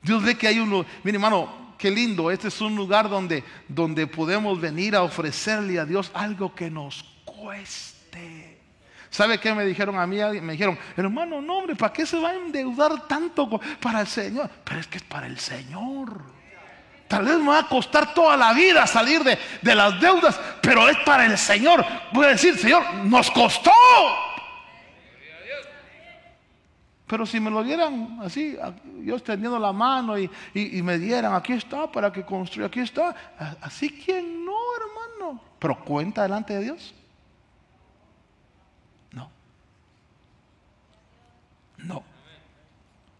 Dios ve que hay uno. Mire, hermano, qué lindo. Este es un lugar donde podemos venir a ofrecerle a Dios algo que nos cueste. ¿Sabe qué me dijeron a mí? Me dijeron, hermano, no, hombre, ¿para qué se va a endeudar tanto para el Señor? Pero es que es para el Señor. Tal vez me va a costar toda la vida salir de las deudas, pero es para el Señor. Voy a decir, Señor, nos costó. Pero si me lo dieran así, yo extendiendo la mano y me dieran, aquí está para que construya, aquí está. Así, ¿quién no, hermano? Pero cuenta delante de Dios. No.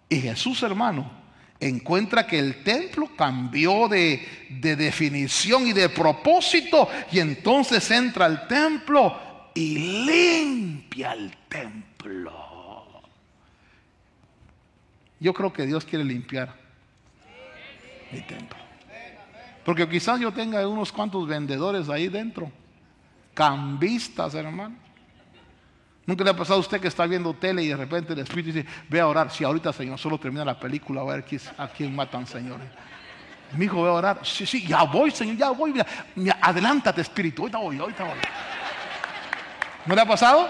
Y Jesús, hermano, encuentra que el templo cambió de definición y de propósito, y entonces entra al templo y limpia el templo. Yo creo que Dios quiere limpiar mi templo, porque quizás yo tenga unos cuantos vendedores ahí dentro, cambistas, hermano. ¿Nunca le ha pasado a usted que está viendo tele y de repente el Espíritu dice, ve a orar? Si ahorita, Señor, solo termina la película, a ver a quién matan, Señor. Mi hijo, ve a orar. Sí, ya voy, Señor, ya voy. Mira, adelántate, Espíritu, ahorita voy. ¿No le ha pasado?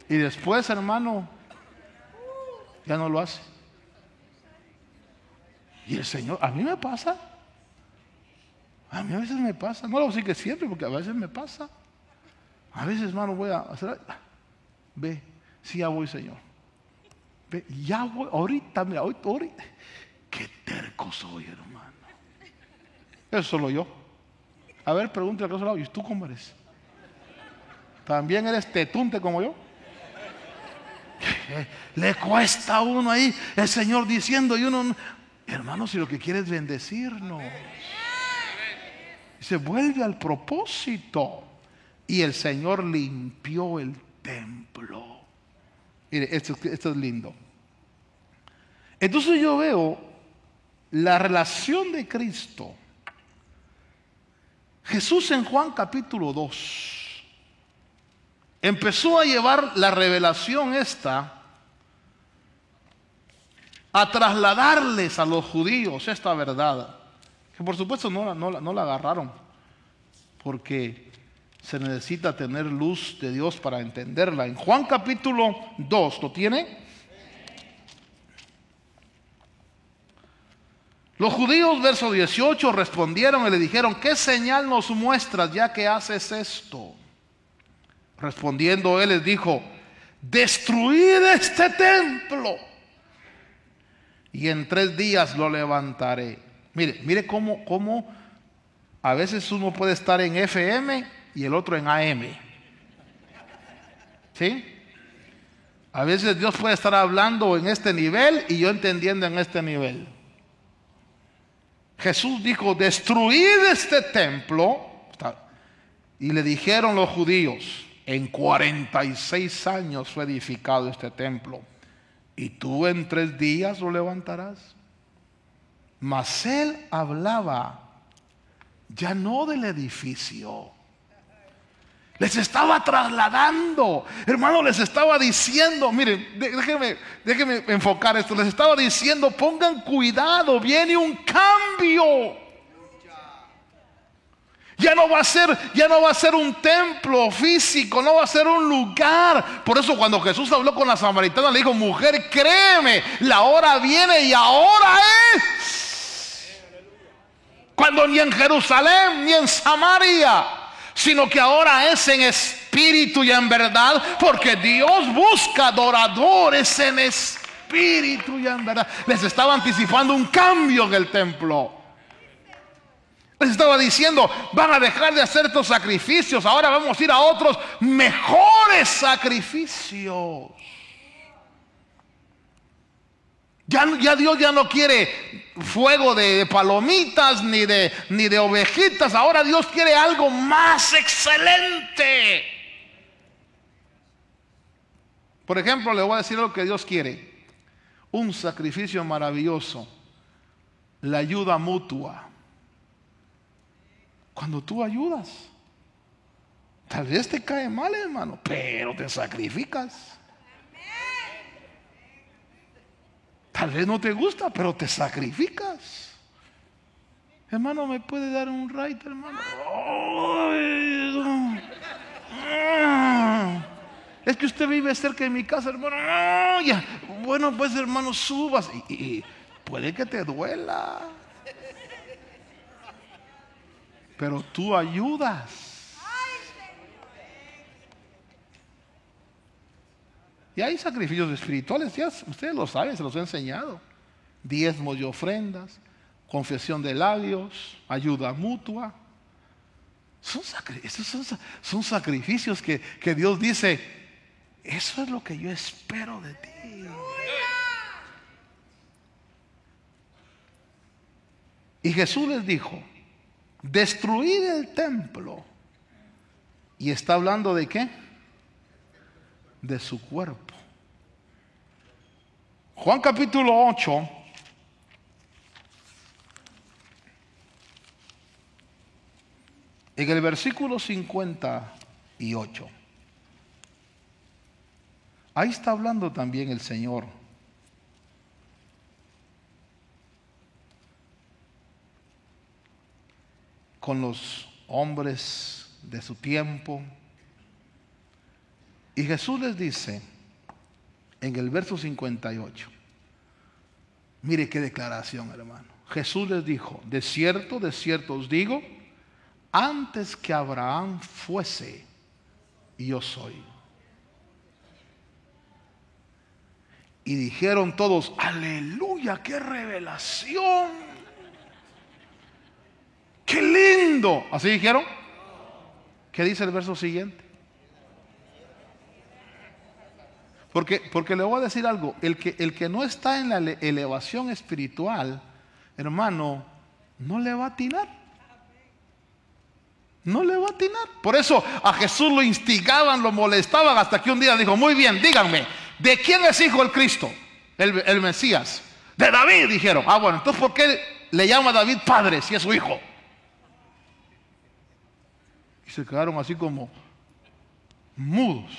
Y después, hermano, ya no lo hace. Y el Señor, a mí me pasa. A mí a veces me pasa. No lo sé que siempre, porque a veces me pasa. A veces, hermano, voy a hacer. Ve, sí, ya voy, Señor. Ve, ya voy. Ahorita, mira, ahorita. Qué terco soy, hermano. Eso solo yo. A ver, pregúntale al otro lado, ¿y tú cómo eres? ¿También eres tetunte como yo? Le cuesta a uno ahí el Señor diciendo, y uno, hermano, si lo que quiere es bendecirnos. Y se vuelve al propósito. Y el Señor limpió el templo. Mire, esto es lindo. Entonces yo veo la relación de Cristo. Jesús en Juan capítulo 2. empezó a llevar la revelación esta a trasladarles a los judíos esta verdad, que por supuesto no la agarraron, porque se necesita tener luz de Dios para entenderla. En Juan capítulo 2, ¿lo tiene? Los judíos, verso 18, respondieron y le dijeron: ¿qué señal nos muestras ya que haces esto? Respondiendo él les dijo: destruid este templo y en 3 días lo levantaré. Mire cómo a veces uno puede estar en FM y el otro en AM. ¿Sí? A veces Dios puede estar hablando en este nivel y yo entendiendo en este nivel. Jesús dijo: destruid este templo. Y le dijeron los judíos: en 46 años fue edificado este templo, y tú en 3 días lo levantarás. Mas él hablaba ya no del edificio. Les estaba trasladando, hermano, les estaba diciendo, miren, déjenme enfocar esto. Les estaba diciendo: pongan cuidado, viene un cambio. Ya no va a ser un templo físico, no va a ser un lugar. Por eso cuando Jesús habló con la samaritana, le dijo: mujer, créeme, la hora viene y ahora es. Cuando ni en Jerusalén ni en Samaria, sino que ahora es en espíritu y en verdad, porque Dios busca adoradores en espíritu y en verdad. Les estaba anticipando un cambio en el templo. Les estaba diciendo: van a dejar de hacer estos sacrificios, ahora vamos a ir a otros mejores sacrificios. Ya Dios ya no quiere fuego de palomitas ni de ovejitas. Ahora Dios quiere algo más excelente. Por ejemplo, le voy a decir lo que Dios quiere: un sacrificio maravilloso, la ayuda mutua. Cuando tú ayudas, tal vez te cae mal, hermano, pero te sacrificas. Tal vez no te gusta, pero te sacrificas. Hermano, ¿me puede dar un right, hermano? Es que usted vive cerca de mi casa, hermano. Bueno, pues, hermano, subas. Y puede que te duela, pero tú ayudas. Y hay sacrificios espirituales, ya ustedes lo saben, se los he enseñado: diezmos y ofrendas, confesión de labios, ayuda mutua. Son sacrificios que Dios dice: eso es lo que yo espero de ti. Y Jesús les dijo: destruid el templo. Y está hablando ¿de qué? De su cuerpo. Juan capítulo 8, en el versículo 58. Ahí está hablando también el Señor. Con los hombres de su tiempo. Y Jesús les dice en el verso 58. Mire qué declaración, hermano. Jesús les dijo: de cierto os digo, antes que Abraham fuese, yo soy. Y dijeron todos: aleluya, qué revelación, qué lindo. ¿Así dijeron? ¿Qué dice el verso siguiente? Porque le voy a decir algo: el que no está en la elevación espiritual, hermano, no le va a atinar. No le va a atinar. Por eso a Jesús lo instigaban, lo molestaban, hasta que un día dijo: muy bien, díganme, ¿de quién es hijo el Cristo? El Mesías. De David, dijeron. Ah, bueno, entonces ¿por qué le llama a David padre si es su hijo? Y se quedaron así como: mudos.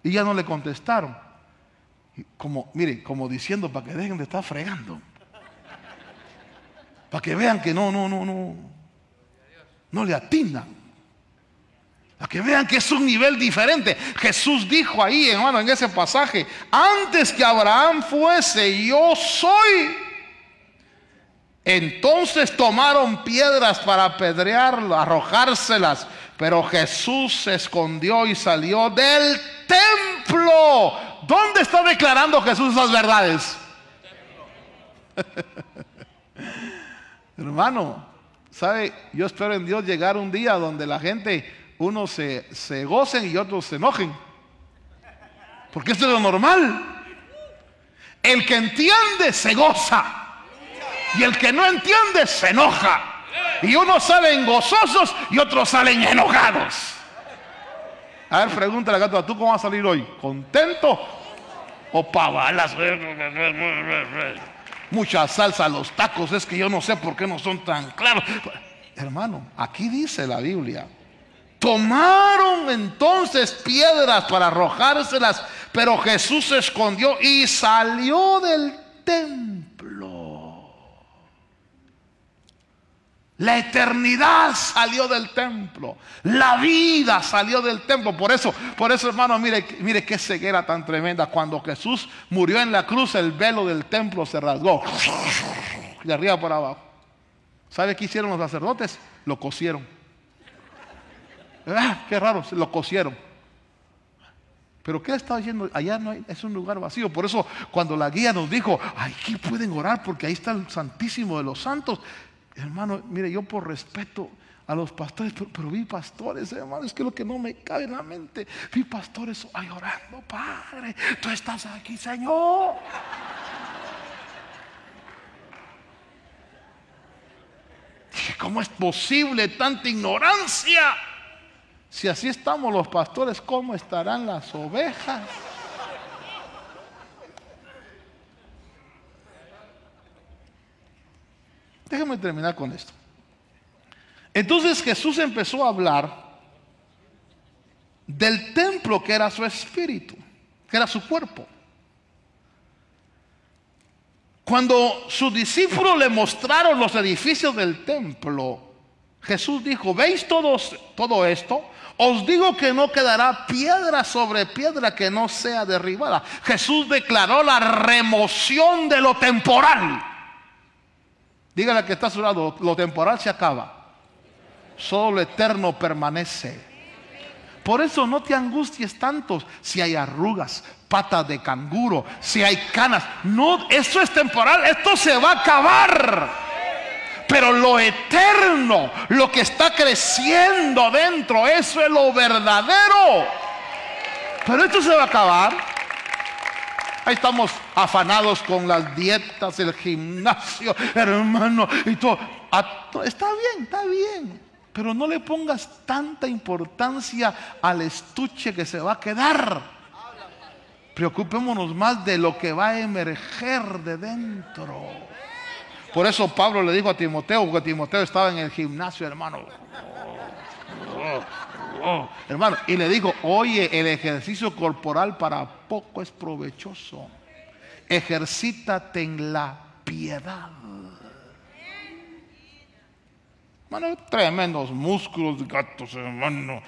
Y ya no le contestaron. Como, mire, como diciendo para que dejen de estar fregando. Para que vean que no le atinan. Para que vean que es un nivel diferente. Jesús dijo ahí, hermano, en ese pasaje: antes que Abraham fuese, yo soy. Entonces tomaron piedras para apedrearlo, arrojárselas. Pero Jesús se escondió y salió del templo. ¿Dónde está declarando Jesús esas verdades? Hermano, ¿sabe? Yo espero en Dios llegar un día donde la gente, unos se gocen y otros se enojen. Porque esto es lo normal. El que entiende se goza. Y el que no entiende se enoja. Y unos salen gozosos y otros salen enojados. A ver, pregúntale a Gato, ¿tú cómo vas a salir hoy? ¿Contento o pavalas? Mucha salsa a los tacos, es que yo no sé por qué no son tan claros. Hermano, aquí dice la Biblia: tomaron entonces piedras para arrojárselas, pero Jesús se escondió y salió del templo. La eternidad salió del templo. La vida salió del templo. Por eso, hermano, mire qué ceguera tan tremenda. Cuando Jesús murió en la cruz, el velo del templo se rasgó de arriba para abajo. ¿Sabe qué hicieron los sacerdotes? Lo cosieron. Qué raro, lo cosieron. Pero ¿qué estaba diciendo? Allá no hay, es un lugar vacío. Por eso cuando la guía nos dijo: aquí pueden orar porque ahí está el Santísimo de los Santos. Hermano, mire, yo por respeto a los pastores, pero vi pastores, hermano, es que lo que no me cabe en la mente, vi pastores orando: Padre, tú estás aquí, Señor. Dije, ¿cómo es posible tanta ignorancia? Si así estamos los pastores, ¿cómo estarán las ovejas? Déjame terminar con esto. Entonces Jesús empezó a hablar del templo que era su espíritu, que era su cuerpo. Cuando sus discípulos le mostraron los edificios del templo, Jesús dijo: ¿veis todo esto? Os digo que no quedará piedra sobre piedra que no sea derribada. Jesús declaró la remoción de lo temporal. Dígale que está a su lado: lo temporal se acaba, solo lo eterno permanece. Por eso no te angusties tanto si hay arrugas, patas de canguro, si hay canas. No, esto es temporal, esto se va a acabar. Pero lo eterno, lo que está creciendo dentro, eso es lo verdadero. Pero esto se va a acabar. Ahí estamos afanados con las dietas, el gimnasio, hermano, y todo. Está bien, pero no le pongas tanta importancia al estuche que se va a quedar. Preocupémonos más de lo que va a emerger de dentro. Por eso Pablo le dijo a Timoteo, porque Timoteo estaba en el gimnasio, hermano. Hermano, y le dijo: oye, el ejercicio corporal para poco es provechoso. Ejercítate en la piedad. Hermano, tremendos músculos, gatos, hermano.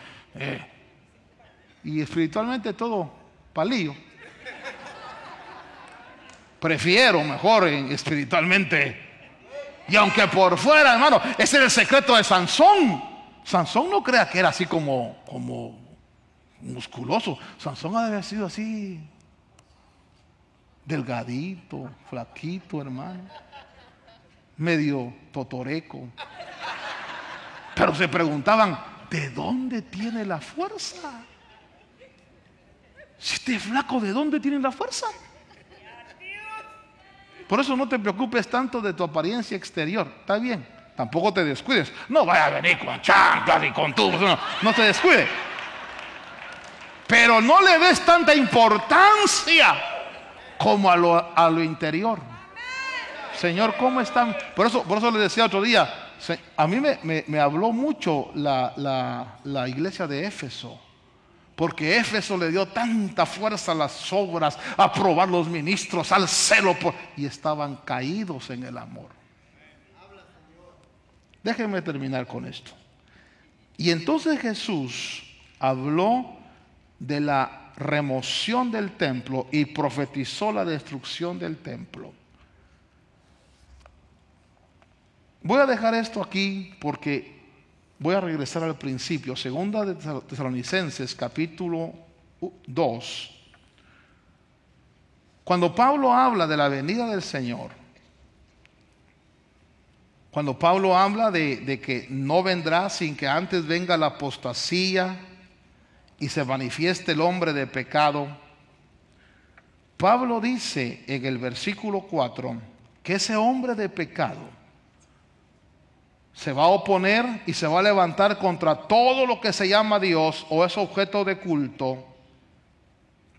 Y espiritualmente todo palillo. Prefiero mejor espiritualmente. Y aunque por fuera, hermano, ese era el secreto de Sansón. Sansón no crea que era así como musculoso. Sansón ha de haber sido así, delgadito, flaquito, hermano, medio totoreco. Pero se preguntaban: ¿de dónde tiene la fuerza? Si este es flaco, ¿de dónde tiene la fuerza? Por eso no te preocupes tanto de tu apariencia exterior. Está bien, tampoco te descuides. No vaya a venir con chanclas y con tubos. No te descuides. Pero no le des tanta importancia como a lo interior. Señor, ¿cómo están? Por eso les decía otro día, a mí me habló mucho la iglesia de Éfeso. Porque Éfeso le dio tanta fuerza a las obras, a probar los ministros, al celo, y estaban caídos en el amor. Déjenme terminar con esto. Y entonces Jesús habló de la remoción del templo y profetizó la destrucción del templo. Voy a dejar esto aquí porque voy a regresar al principio. Segunda de Tesalonicenses, capítulo 2. Cuando Pablo habla de la venida del Señor, cuando Pablo habla de que no vendrá sin que antes venga la apostasía y se manifieste el hombre de pecado, Pablo dice en el versículo 4 que ese hombre de pecado se va a oponer y se va a levantar contra todo lo que se llama Dios o es objeto de culto,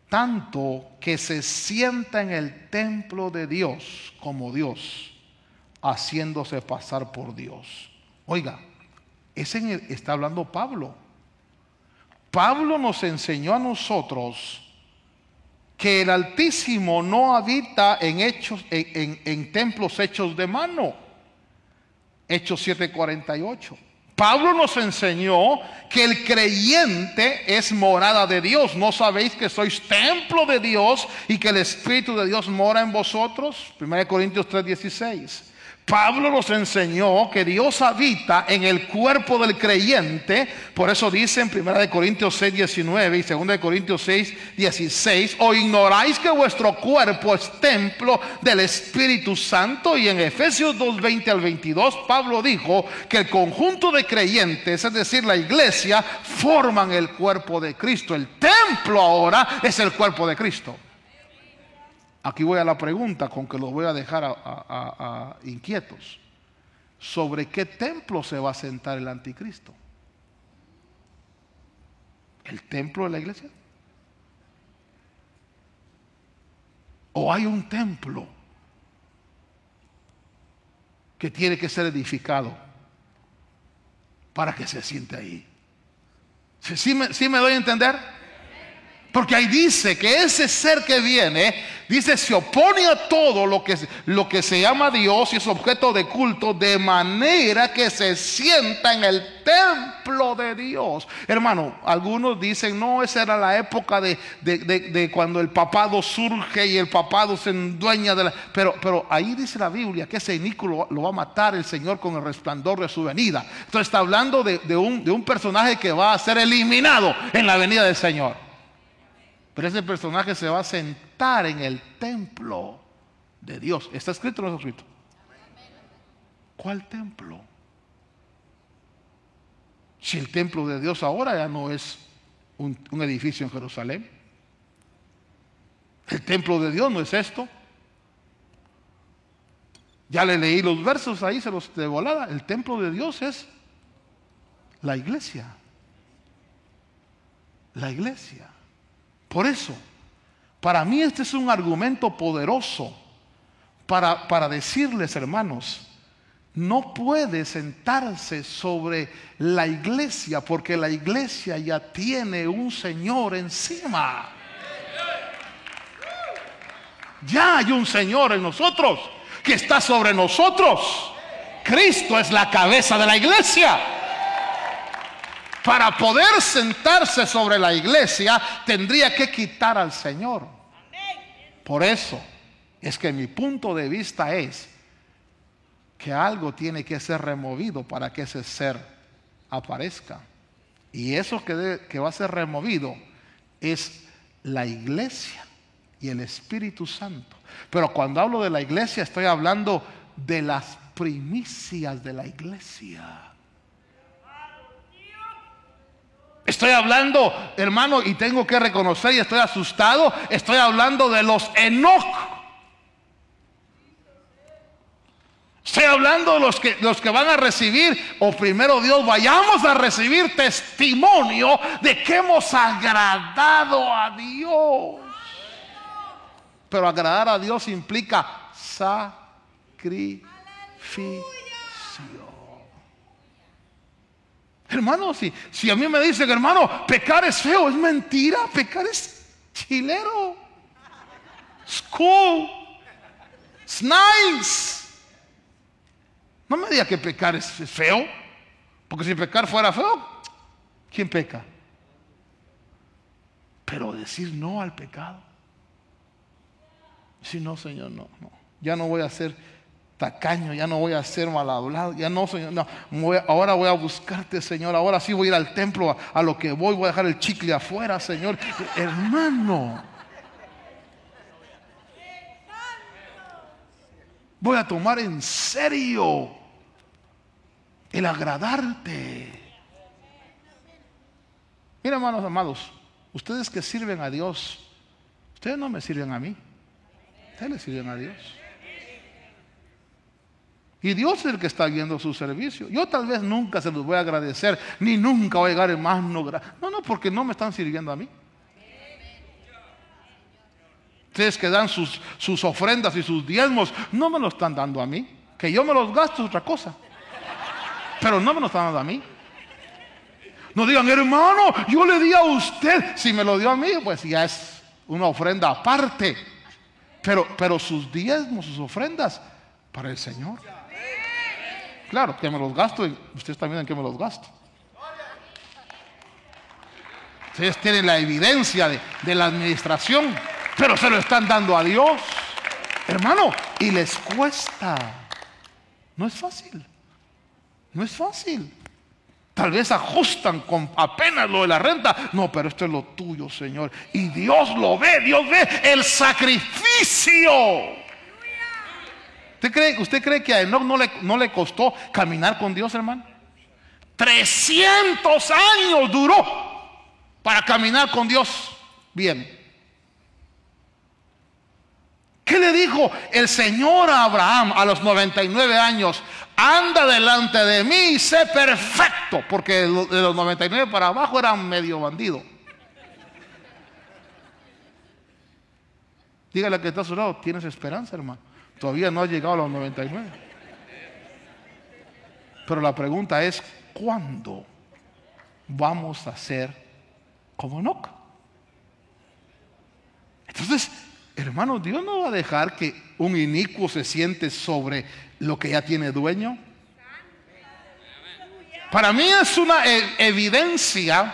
tanto que se sienta en el templo de Dios como Dios, haciéndose pasar por Dios. Oiga, está hablando Pablo. Pablo nos enseñó a nosotros que el Altísimo no habita en templos hechos de mano. Hechos 7:48. Pablo nos enseñó que el creyente es morada de Dios. ¿No sabéis que sois templo de Dios y que el Espíritu de Dios mora en vosotros? 1 Corintios 3:16. Pablo nos enseñó que Dios habita en el cuerpo del creyente. Por eso dice en 1 Corintios 6:19 y 2 Corintios 6:16: ¿o ignoráis que vuestro cuerpo es templo del Espíritu Santo? Y en Efesios 2:20 al 22 Pablo dijo que el conjunto de creyentes, es decir, la iglesia, forman el cuerpo de Cristo. El templo ahora es el cuerpo de Cristo. Aquí voy a la pregunta con que los voy a dejar inquietos. ¿Sobre qué templo se va a sentar el anticristo? ¿El templo de la iglesia? ¿O hay un templo que tiene que ser edificado para que se siente ahí? ¿Sí me doy a entender? Porque ahí dice que ese ser que viene, dice, se opone a todo lo que se llama Dios y es objeto de culto, de manera que se sienta en el templo de Dios. Hermano, algunos dicen, no, esa era la época de cuando el papado surge y el papado se endueña de la... Pero ahí dice la Biblia que ese inicuo lo va a matar el Señor con el resplandor de su venida. Entonces está hablando de un personaje que va a ser eliminado en la venida del Señor. Pero ese personaje se va a sentar en el templo de Dios. ¿Está escrito o no está escrito? ¿Cuál templo? Si el templo de Dios ahora ya no es un edificio en Jerusalén. El templo de Dios no es esto. Ya le leí los versos ahí, se los de volada. El templo de Dios es la iglesia. La iglesia. Por eso, para mí este es un argumento poderoso para decirles, hermanos, no puede sentarse sobre la iglesia porque la iglesia ya tiene un Señor encima. Ya hay un Señor en nosotros que está sobre nosotros. Cristo es la cabeza de la iglesia. Para poder sentarse sobre la iglesia, tendría que quitar al Señor. Por eso es que mi punto de vista es que algo tiene que ser removido para que ese ser aparezca. Y eso que va a ser removido es la iglesia y el Espíritu Santo. Pero cuando hablo de la iglesia, estoy hablando de las primicias de la iglesia. Estoy hablando, hermano, y tengo que reconocer y estoy asustado, estoy hablando de los Enoc. Estoy hablando de los que van a recibir, o primero Dios, vayamos a recibir testimonio de que hemos agradado a Dios. Pero agradar a Dios implica sacrificio. Hermano, si a mí me dicen, hermano, pecar es feo, es mentira. Pecar es chilero. It's cool. It's nice. No me diga que pecar es feo, porque si pecar fuera feo, ¿quién peca? Pero decir no al pecado. Si no, Señor, no. Ya no voy a ser tacaño, ya no voy a ser mal hablado, ya no, Señor, no. Ahora voy a buscarte, Señor. Ahora sí voy a ir al templo a lo que voy a dejar el chicle afuera, Señor. Hermano, voy a tomar en serio el agradarte. Mira, hermanos amados, ustedes que sirven a Dios, ustedes no me sirven a mí, ustedes le sirven a Dios. Y Dios es el que está viendo su servicio. Yo tal vez nunca se los voy a agradecer, ni nunca voy a llegar en más. No, porque no me están sirviendo a mí. Ustedes que dan sus ofrendas y sus diezmos, no me lo están dando a mí. Que yo me los gasto es otra cosa, pero no me lo están dando a mí. No digan, hermano, yo le di a usted. Si me lo dio a mí, pues ya es una ofrenda aparte. Pero sus diezmos, sus ofrendas, para el Señor. Claro, que me los gasto y ustedes también en que me los gasto. Ustedes tienen la evidencia de la administración, pero se lo están dando a Dios, hermano, y les cuesta. No es fácil. No es fácil. Tal vez ajustan con apenas lo de la renta. No, pero esto es lo tuyo, Señor. Y Dios lo ve, Dios ve el sacrificio. ¿Usted cree que a Enoc no le costó caminar con Dios, hermano? 300 años duró para caminar con Dios. Bien. ¿Qué le dijo el Señor a Abraham a los 99 años? Anda delante de mí y sé perfecto. Porque de los 99 para abajo eran medio bandido. Dígale que está a su lado, tienes esperanza, hermano. Todavía no ha llegado a los 99. Pero la pregunta es, ¿cuándo vamos a ser como Enoc? Entonces, hermano, Dios no va a dejar que un inicuo se siente sobre lo que ya tiene dueño. Para mí es una evidencia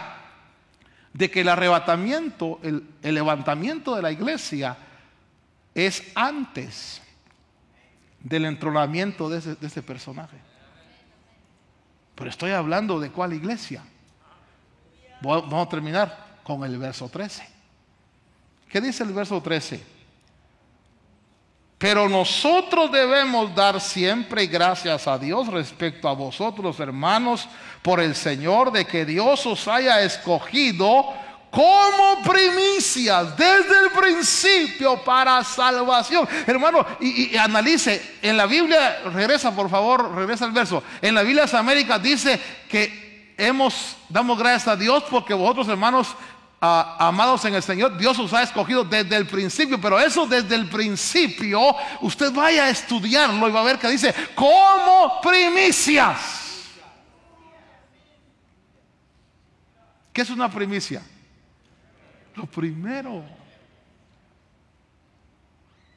de que el arrebatamiento, el levantamiento de la iglesia es antes del entronamiento de ese personaje. Pero estoy hablando de cuál iglesia. Vamos a terminar con el verso 13. ¿Qué dice el verso 13? Pero nosotros debemos dar siempre gracias a Dios respecto a vosotros, hermanos, por el Señor, de que Dios os haya escogido como primicias desde el principio para salvación. Hermano, y analice, en la Biblia, regresa por favor, regresa el verso. En la Biblia de las Américas dice que damos gracias a Dios porque vosotros, hermanos, amados en el Señor, Dios os ha escogido desde el principio. Pero eso desde el principio, usted vaya a estudiarlo y va a ver que dice como primicias. ¿Qué es una primicia? Lo primero.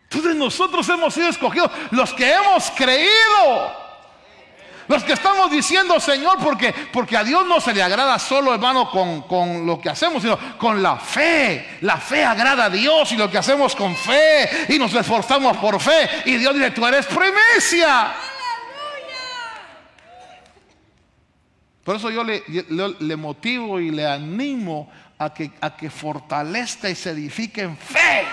Entonces nosotros hemos sido escogidos, los que hemos creído, los que estamos diciendo Señor, porque a Dios no se le agrada solo, hermano, con lo que hacemos, sino con la fe. La fe agrada a Dios y lo que hacemos con fe, y nos esforzamos por fe, y Dios dice, tú eres primicia. Por eso yo le motivo y le animo a que fortalezca y se edifique en fe.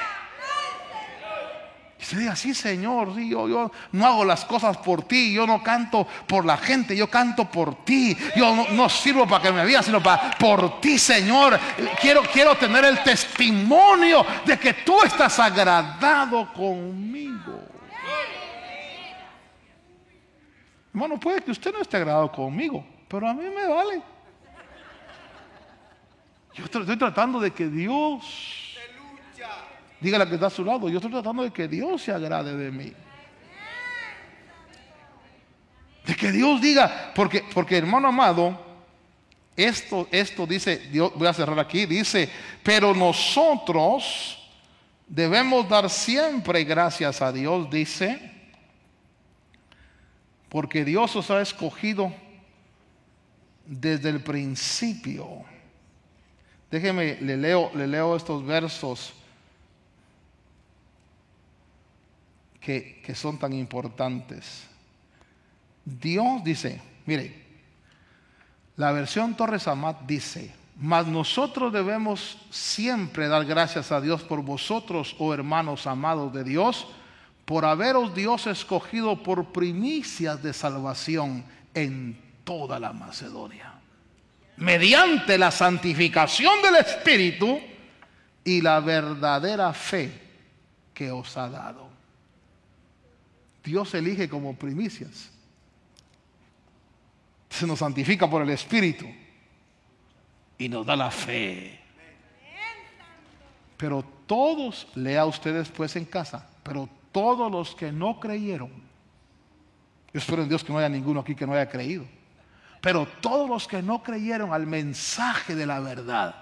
Y se diga, sí, Señor, sí, yo no hago las cosas por ti, yo no canto por la gente, yo canto por ti. Yo no sirvo para que me vean, sino por ti, Señor. Quiero tener el testimonio de que tú estás agradado conmigo. Hermano, puede que usted no esté agradado conmigo, pero a mí me vale. Yo estoy tratando de que Dios, dígale que está a su lado, yo estoy tratando de que Dios se agrade de mí. De que Dios diga, porque hermano amado, esto dice, Dios, voy a cerrar aquí, dice, pero nosotros debemos dar siempre gracias a Dios, dice, porque Dios os ha escogido desde el principio. Déjeme, le leo estos versos que son tan importantes. Dios dice, mire, la versión Torres Amat dice, mas nosotros debemos siempre dar gracias a Dios por vosotros, oh hermanos amados de Dios, por haberos Dios escogido por primicias de salvación en toda la Macedonia, mediante la santificación del Espíritu y la verdadera fe que os ha dado. Dios elige como primicias. Se nos santifica por el Espíritu y nos da la fe. Pero todos, lea usted después en casa, pero todos los que no creyeron, yo espero en Dios que no haya ninguno aquí que no haya creído, pero todos los que no creyeron al mensaje de la verdad,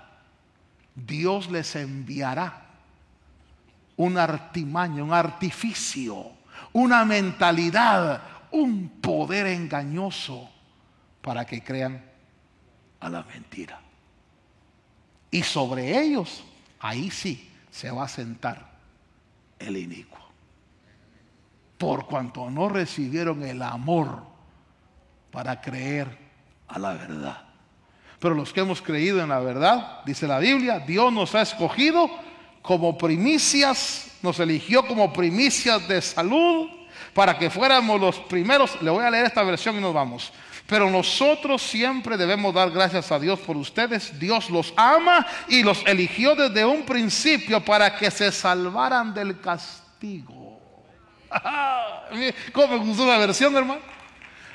Dios les enviará una artimaña, un artificio, una mentalidad, un poder engañoso para que crean a la mentira. Y sobre ellos, ahí sí, se va a sentar el inicuo. Por cuanto no recibieron el amor para creer a la verdad. Pero los que hemos creído en la verdad, dice la Biblia, Dios nos ha escogido como primicias, nos eligió como primicias de salud, para que fuéramos los primeros. Le voy a leer esta versión y nos vamos. Pero nosotros siempre debemos dar gracias a Dios por ustedes. Dios los ama y los eligió desde un principio para que se salvaran del castigo. ¿Cómo me gustó la versión, hermano?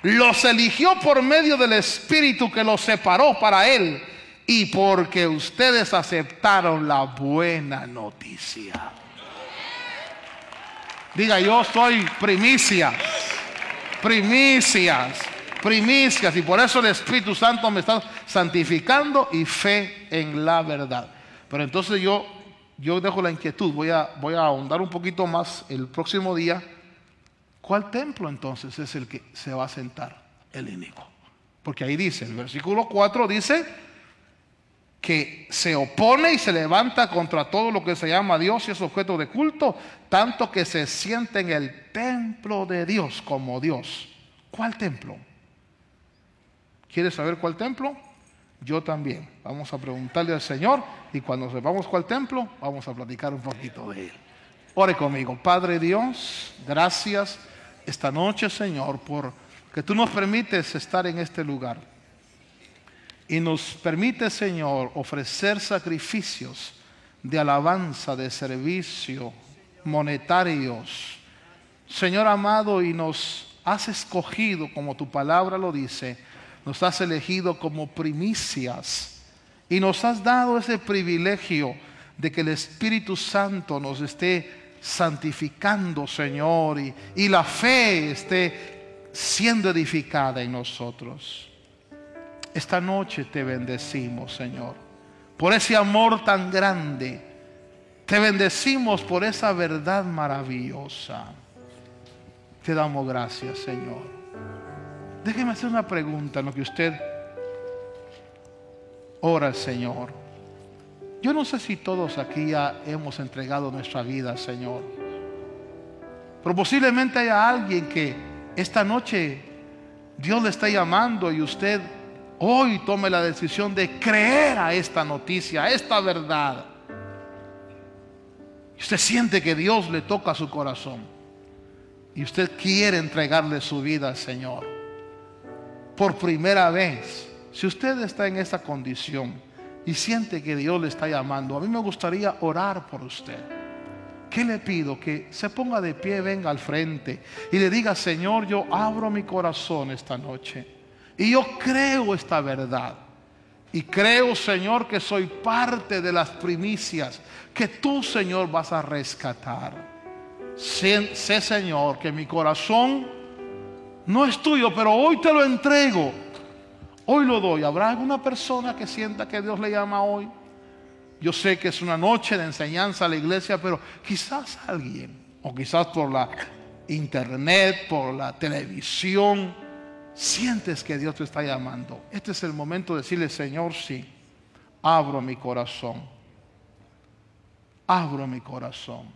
Los eligió por medio del Espíritu que los separó para Él, y porque ustedes aceptaron la buena noticia. Diga, yo soy primicias, primicias, primicias, y por eso el Espíritu Santo me está santificando y fe en la verdad. Pero entonces yo dejo la inquietud, voy a ahondar un poquito más el próximo día. ¿Cuál templo entonces es el que se va a sentar el inicuo? Porque ahí dice, el versículo 4 dice que se opone y se levanta contra todo lo que se llama Dios y es objeto de culto, tanto que se siente en el templo de Dios como Dios. ¿Cuál templo? ¿Quieres saber cuál templo? Yo también. Vamos a preguntarle al Señor y cuando sepamos cuál templo, vamos a platicar un poquito de él. Ore conmigo. Padre Dios, gracias esta noche, Señor, por que tú nos permites estar en este lugar. Y nos permite, Señor, ofrecer sacrificios de alabanza, de servicio, monetarios. Señor amado, y nos has escogido, como tu palabra lo dice, nos has elegido como primicias. Y nos has dado ese privilegio de que el Espíritu Santo nos esté santificando, Señor, y la fe esté siendo edificada en nosotros. Esta noche te bendecimos, Señor, por ese amor tan grande. Te bendecimos por esa verdad maravillosa. Te damos gracias, Señor. Déjeme hacer una pregunta en lo que usted ora al Señor. Yo no sé si todos aquí ya hemos entregado nuestra vida al Señor, pero posiblemente haya alguien que esta noche Dios le está llamando y usted hoy tome la decisión de creer a esta noticia, a esta verdad. Usted siente que Dios le toca su corazón y usted quiere entregarle su vida al Señor por primera vez. Si usted está en esta condición y siente que Dios le está llamando, a mí me gustaría orar por usted. ¿Qué le pido? Que se ponga de pie, venga al frente y le diga: Señor, yo abro mi corazón esta noche y yo creo esta verdad. Y creo, Señor, que soy parte de las primicias que tú, Señor, vas a rescatar. Sé, Señor, que mi corazón no es tuyo, pero hoy te lo entrego. Hoy lo doy. ¿Habrá alguna persona que sienta que Dios le llama hoy? Yo sé que es una noche de enseñanza a la iglesia, pero quizás alguien, o quizás por la internet, por la televisión, sientes que Dios te está llamando. Este es el momento de decirle: Señor, sí, abro mi corazón. Abro mi corazón.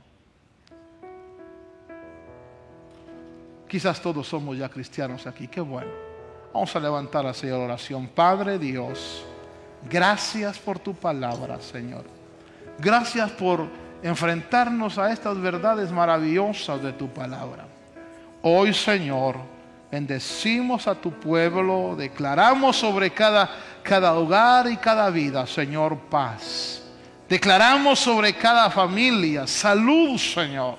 Quizás todos somos ya cristianos aquí. Qué bueno. Vamos a levantar así la oración. Padre Dios, gracias por tu palabra, Señor. Gracias por enfrentarnos a estas verdades maravillosas de tu palabra. Hoy, Señor, bendecimos a tu pueblo, declaramos sobre cada hogar y cada vida, Señor, paz. Declaramos sobre cada familia salud, Señor.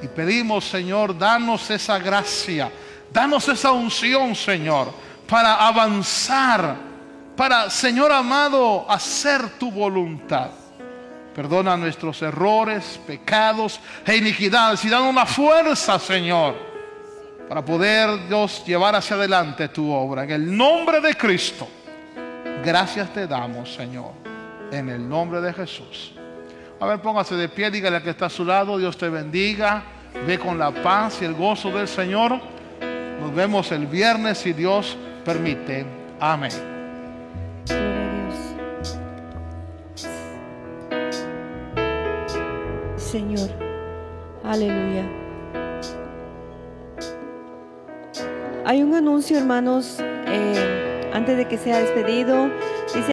Y pedimos, Señor, danos esa gracia, danos esa unción, Señor, para avanzar, para, Señor amado, hacer tu voluntad. Perdona nuestros errores, pecados e iniquidades y danos una fuerza, Señor, para poder, Dios, llevar hacia adelante tu obra. En el nombre de Cristo, gracias te damos, Señor, en el nombre de Jesús. A ver, póngase de pie, dígale al que está a su lado: Dios te bendiga, ve con la paz y el gozo del Señor. Nos vemos el viernes si Dios permite. Amén. Señor, aleluya. Hay un anuncio, hermanos, antes de que sea despedido. Dice